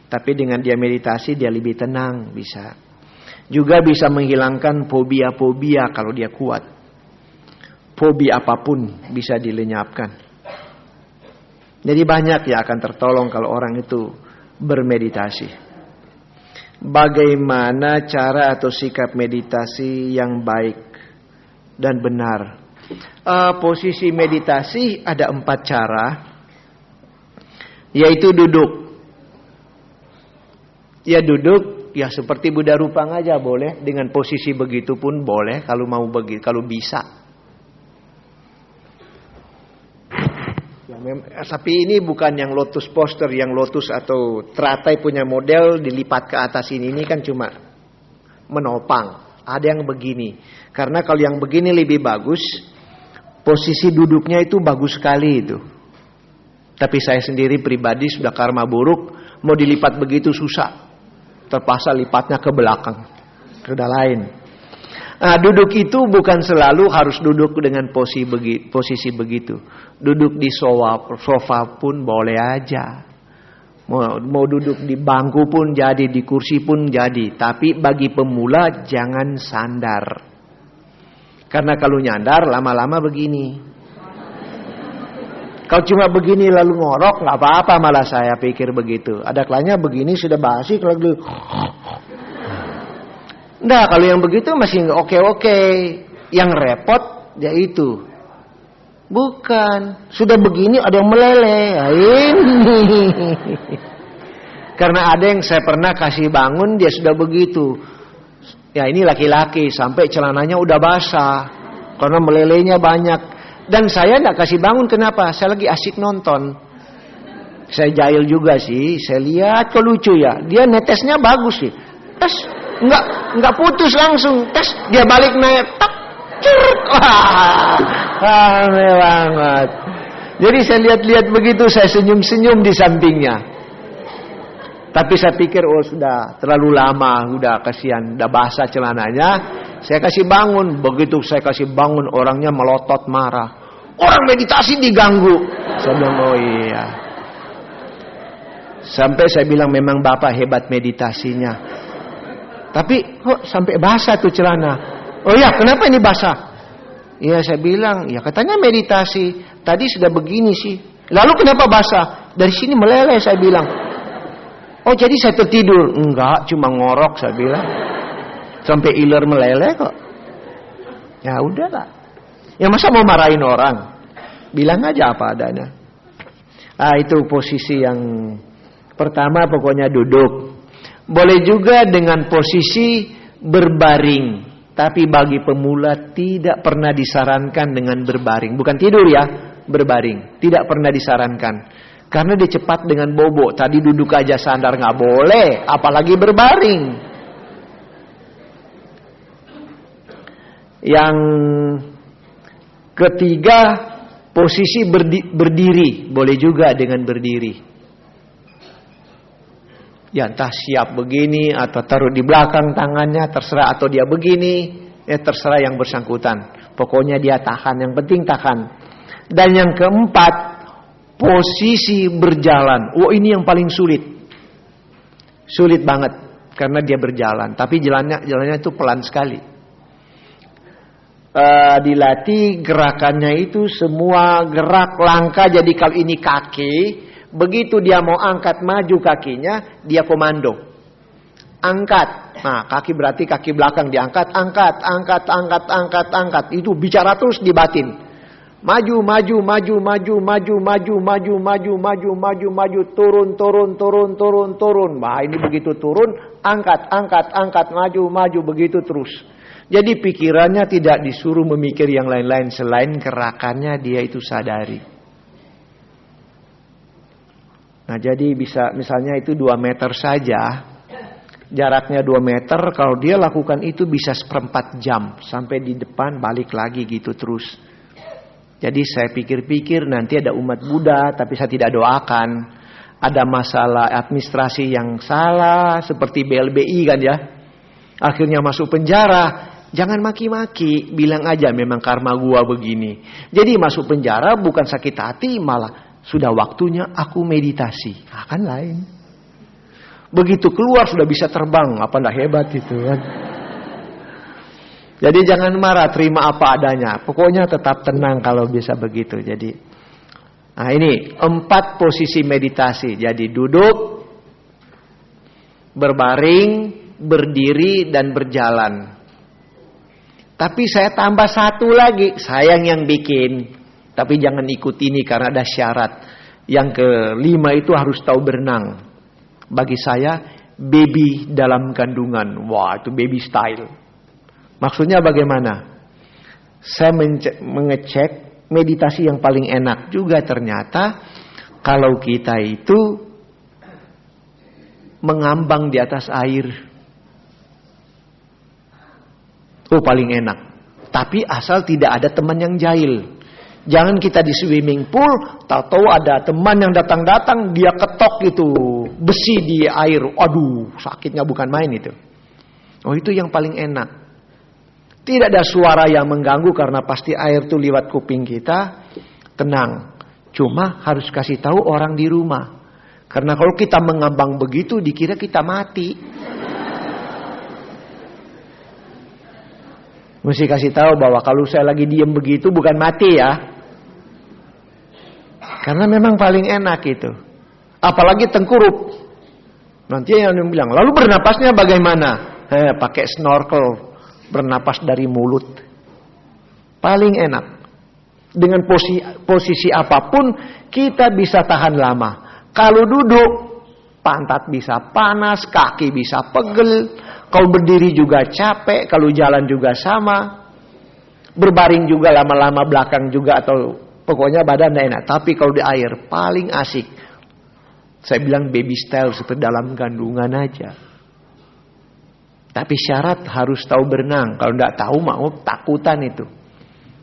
A: Tapi dengan dia meditasi dia lebih tenang, bisa. Juga bisa menghilangkan fobia-fobia kalau dia kuat. Fobia apapun bisa dilenyapkan. Jadi banyak ya akan tertolong kalau orang itu bermeditasi. Bagaimana cara atau sikap meditasi yang baik dan benar? Posisi meditasi ada 4 cara. Yaitu duduk. Ya duduk, ya seperti Buddha Rupang aja boleh. Dengan posisi begitu pun boleh kalau mau begitu, kalau bisa. Tapi ini bukan yang lotus poster, yang lotus atau teratai punya model dilipat ke atas ini kan cuma menopang. Ada yang begini. Karena kalau yang begini lebih bagus, posisi duduknya itu bagus sekali itu. Tapi saya sendiri pribadi sudah karma buruk, Mau dilipat begitu susah. Terpaksa lipatnya ke belakang. Sudah lain. Nah, duduk itu bukan selalu harus duduk dengan posisi begitu. Duduk di sofa pun boleh aja. Mau duduk di bangku pun jadi, di kursi pun jadi. Tapi bagi pemula jangan sandar. Karena kalau nyandar lama-lama begini. Kalau cuma begini lalu ngorok nggak apa-apa, malah saya pikir begitu. Ada kalanya begini sudah basi kalau dulu. Nah, kalau yang begitu masih oke-oke. Yang repot ya itu. Bukan. Sudah begini ada yang meleleh. Nah, ini. Karena ada yang saya pernah kasih bangun dia sudah begitu. Ya ini laki-laki sampai celananya udah basah. Karena melelehnya banyak. Dan saya tidak kasih bangun, kenapa? Saya lagi asik nonton. Saya jahil juga sih. Saya lihat kok lucu ya. Dia netesnya bagus sih. Tes. Enggak putus langsung. Tes dia balik naik. Tak. Curut. Wah, aneh banget. Jadi saya lihat-lihat begitu, saya senyum-senyum di sampingnya. Tapi saya pikir sudah terlalu lama, udah kasihan, udah basah celananya. Saya kasih bangun. Begitu saya kasih bangun, orangnya melotot marah. Orang meditasi diganggu. Saya bilang iya. Sampai saya bilang memang Bapak hebat meditasinya. Tapi kok sampai basah tuh celana? Oh ya, kenapa ini basah? Iya, saya bilang, ya katanya meditasi. Tadi sudah begini sih. Lalu kenapa basah? Dari sini meleleh, saya bilang. Oh, jadi saya tertidur? Enggak, cuma ngorok, saya bilang. Sampai iler meleleh kok. Ya udahlah. Ya masa mau marahin orang? Bilang aja apa adanya. Itu posisi yang pertama, pokoknya duduk. Boleh juga dengan posisi berbaring. Tapi bagi pemula tidak pernah disarankan dengan berbaring. Bukan tidur ya, berbaring. Tidak pernah disarankan. Karena dia cepat dengan bobo. Tadi duduk aja sandar nggak boleh. Apalagi berbaring. Yang ketiga, posisi berdiri. Boleh juga dengan berdiri. Ya entah siap begini atau taruh di belakang tangannya, terserah, atau dia begini, ya terserah yang bersangkutan. Pokoknya dia tahan, yang penting tahan. Dan yang keempat, posisi berjalan. Ini yang paling sulit. Sulit banget karena dia berjalan, tapi jalannya itu pelan sekali. Dilatih gerakannya itu semua gerak langkah. Jadi kalau ini kaki, begitu dia mau angkat maju kakinya, dia komando. Angkat. Nah, kaki berarti kaki belakang diangkat, angkat. Itu bicara terus di batin. Maju, turun. Nah, ini begitu turun, angkat, maju, begitu terus. Jadi pikirannya tidak disuruh memikir yang lain-lain selain gerakannya dia itu sadari. Nah, jadi bisa misalnya itu 2 meter saja. Jaraknya 2 meter, kalau dia lakukan itu bisa 1/4 jam. Sampai di depan balik lagi gitu terus. Jadi saya pikir-pikir nanti ada umat Buddha, tapi saya tidak doakan. Ada masalah administrasi yang salah, seperti BLBI kan ya. Akhirnya masuk penjara. Jangan maki-maki, bilang aja memang karma gua begini. Jadi masuk penjara bukan sakit hati, malah sudah waktunya aku meditasi. Kan lain. Begitu keluar sudah bisa terbang, apa ndak hebat itu kan. Jadi jangan marah, terima apa adanya. Pokoknya tetap tenang kalau bisa begitu. Jadi, nah ini 4 posisi meditasi. Jadi duduk, berbaring, berdiri, dan berjalan. Tapi saya tambah 1 lagi, sayang yang bikin. Tapi jangan ikut ini karena ada syarat. Yang ke-5 itu harus tahu berenang. Bagi saya, baby dalam kandungan. Wah, itu baby style. Maksudnya bagaimana? Saya mengecek meditasi yang paling enak juga ternyata. Kalau kita itu mengambang di atas air. Paling enak. Tapi asal tidak ada teman yang jahil. Jangan kita di swimming pool, tahu-tahu ada teman yang datang-datang, dia ketok itu besi di air. Aduh, sakitnya bukan main itu. Oh, itu yang paling enak. Tidak ada suara yang mengganggu karena pasti air itu lewat kuping kita. Tenang. Cuma harus kasih tahu orang di rumah. Karena kalau kita mengambang begitu, dikira kita mati. Mesti kasih tahu bahwa kalau saya lagi diem begitu bukan mati ya. Karena memang paling enak itu. Apalagi tengkurup. Nanti yang bilang, lalu bernapasnya bagaimana? Pakai snorkel, bernapas dari mulut. Paling enak. Dengan posisi apapun kita bisa tahan lama. Kalau duduk, pantat bisa panas, kaki bisa pegel. Kalau berdiri juga capek, kalau jalan juga sama. Berbaring juga lama-lama belakang juga atau pokoknya badan enak. Tapi kalau di air paling asik. Saya bilang baby style seperti dalam kandungan aja. Tapi syarat harus tahu berenang. Kalau tidak tahu mau takutan itu.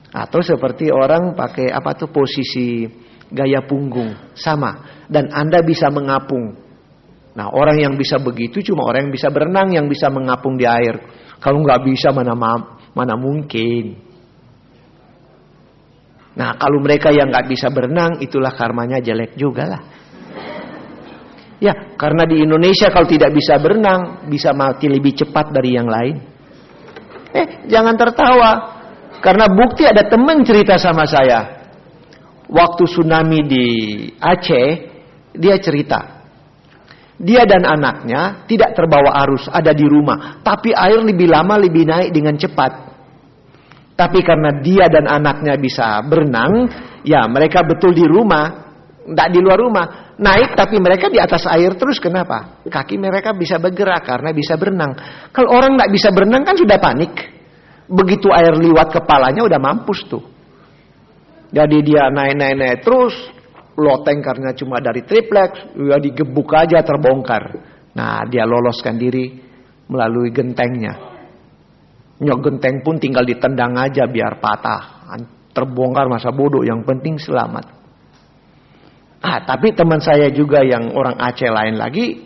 A: Atau seperti orang pakai posisi gaya punggung. Sama. Dan Anda bisa mengapung. Nah, orang yang bisa begitu cuma orang yang bisa berenang, yang bisa mengapung di air. Kalau nggak bisa mana mungkin. Nah, kalau mereka yang nggak bisa berenang, itulah karmanya jelek juga lah. Ya, karena di Indonesia kalau tidak bisa berenang, bisa mati lebih cepat dari yang lain. Jangan tertawa. Karena bukti ada teman cerita sama saya. Waktu tsunami di Aceh, dia cerita. Dia dan anaknya tidak terbawa arus, ada di rumah. Tapi air lebih lama, lebih naik dengan cepat. Tapi karena dia dan anaknya bisa berenang, ya mereka betul di rumah, tidak di luar rumah. Naik tapi mereka di atas air terus, kenapa? Kaki mereka bisa bergerak karena bisa berenang. Kalau orang tidak bisa berenang kan sudah panik. Begitu air liwat kepalanya udah mampus tuh. Jadi dia naik terus, loteng karena cuma dari triplex, ya digebuk aja terbongkar. Nah, dia loloskan diri melalui gentengnya. Nyok genteng pun tinggal ditendang aja biar patah. Terbongkar masa bodoh, yang penting selamat. Tapi teman saya juga yang orang Aceh lain lagi,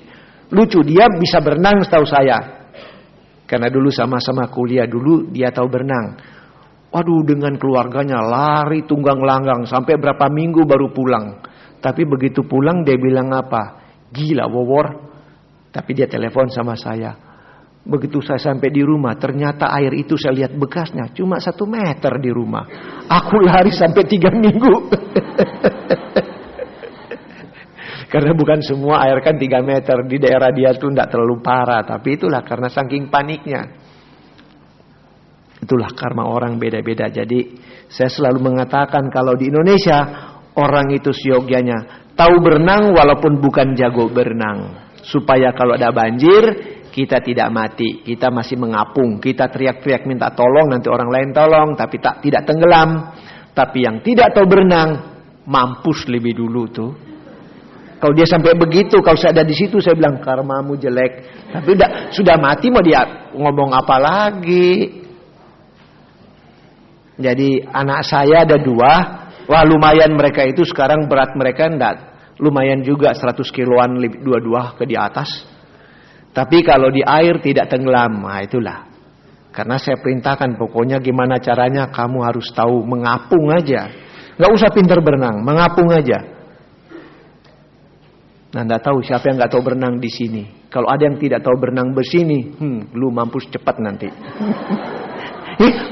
A: lucu, dia bisa berenang setahu saya. Karena dulu sama-sama kuliah dulu, dia tahu berenang. Waduh, dengan keluarganya lari tunggang langgang sampai berapa minggu baru pulang. Tapi begitu pulang dia bilang apa? Gila Wawor. Tapi dia telepon sama saya. Begitu saya sampai di rumah, ternyata air itu saya lihat bekasnya cuma 1 meter di rumah. Aku lari sampai 3 minggu. Karena bukan semua air kan 3 meter. Di daerah dia itu tidak terlalu parah. Tapi itulah karena saking paniknya. Itulah karma orang beda-beda. Jadi saya selalu mengatakan kalau di Indonesia, orang itu seyogyanya tahu berenang walaupun bukan jago berenang. Supaya kalau ada banjir, kita tidak mati, kita masih mengapung, kita teriak-teriak minta tolong, nanti orang lain tolong, tapi tidak tenggelam. Tapi yang tidak tahu berenang, mampus lebih dulu tuh. Kalau dia sampai begitu, kalau saya ada di situ, saya bilang karmamu jelek. Tapi sudah mati mau dia ngomong apa lagi? Jadi anak saya ada 2, wah lumayan mereka itu sekarang berat mereka lumayan juga 100 kiloan dua-dua ke di atas. Tapi kalau di air tidak tenggelam, nah itulah. Karena saya perintahkan pokoknya gimana caranya kamu harus tahu mengapung aja. Gak usah pintar berenang, mengapung aja. Nah, enggak tahu siapa yang enggak tahu berenang di sini. Kalau ada yang tidak tahu berenang bersini, lu mampus cepat nanti.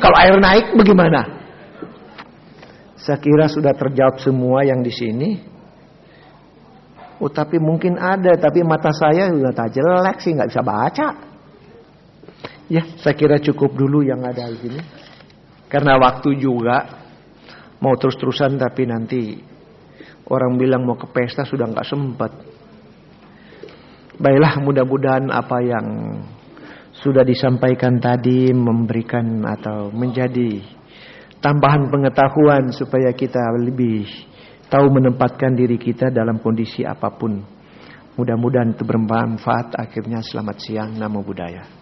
A: Kalau air naik bagaimana? Saya kira sudah terjawab semua yang di sini. Tapi mungkin ada, tapi mata saya sudah tak jelek sih, nggak bisa baca. Ya, saya kira cukup dulu yang ada di sini. Karena waktu juga mau terus-terusan, tapi nanti orang bilang mau ke pesta sudah nggak sempat. Baiklah, mudah-mudahan apa yang sudah disampaikan tadi memberikan atau menjadi tambahan pengetahuan supaya kita lebih tahu menempatkan diri kita dalam kondisi apapun. Mudah-mudahan itu bermanfaat. Akhirnya selamat siang, Namo Buddhaya.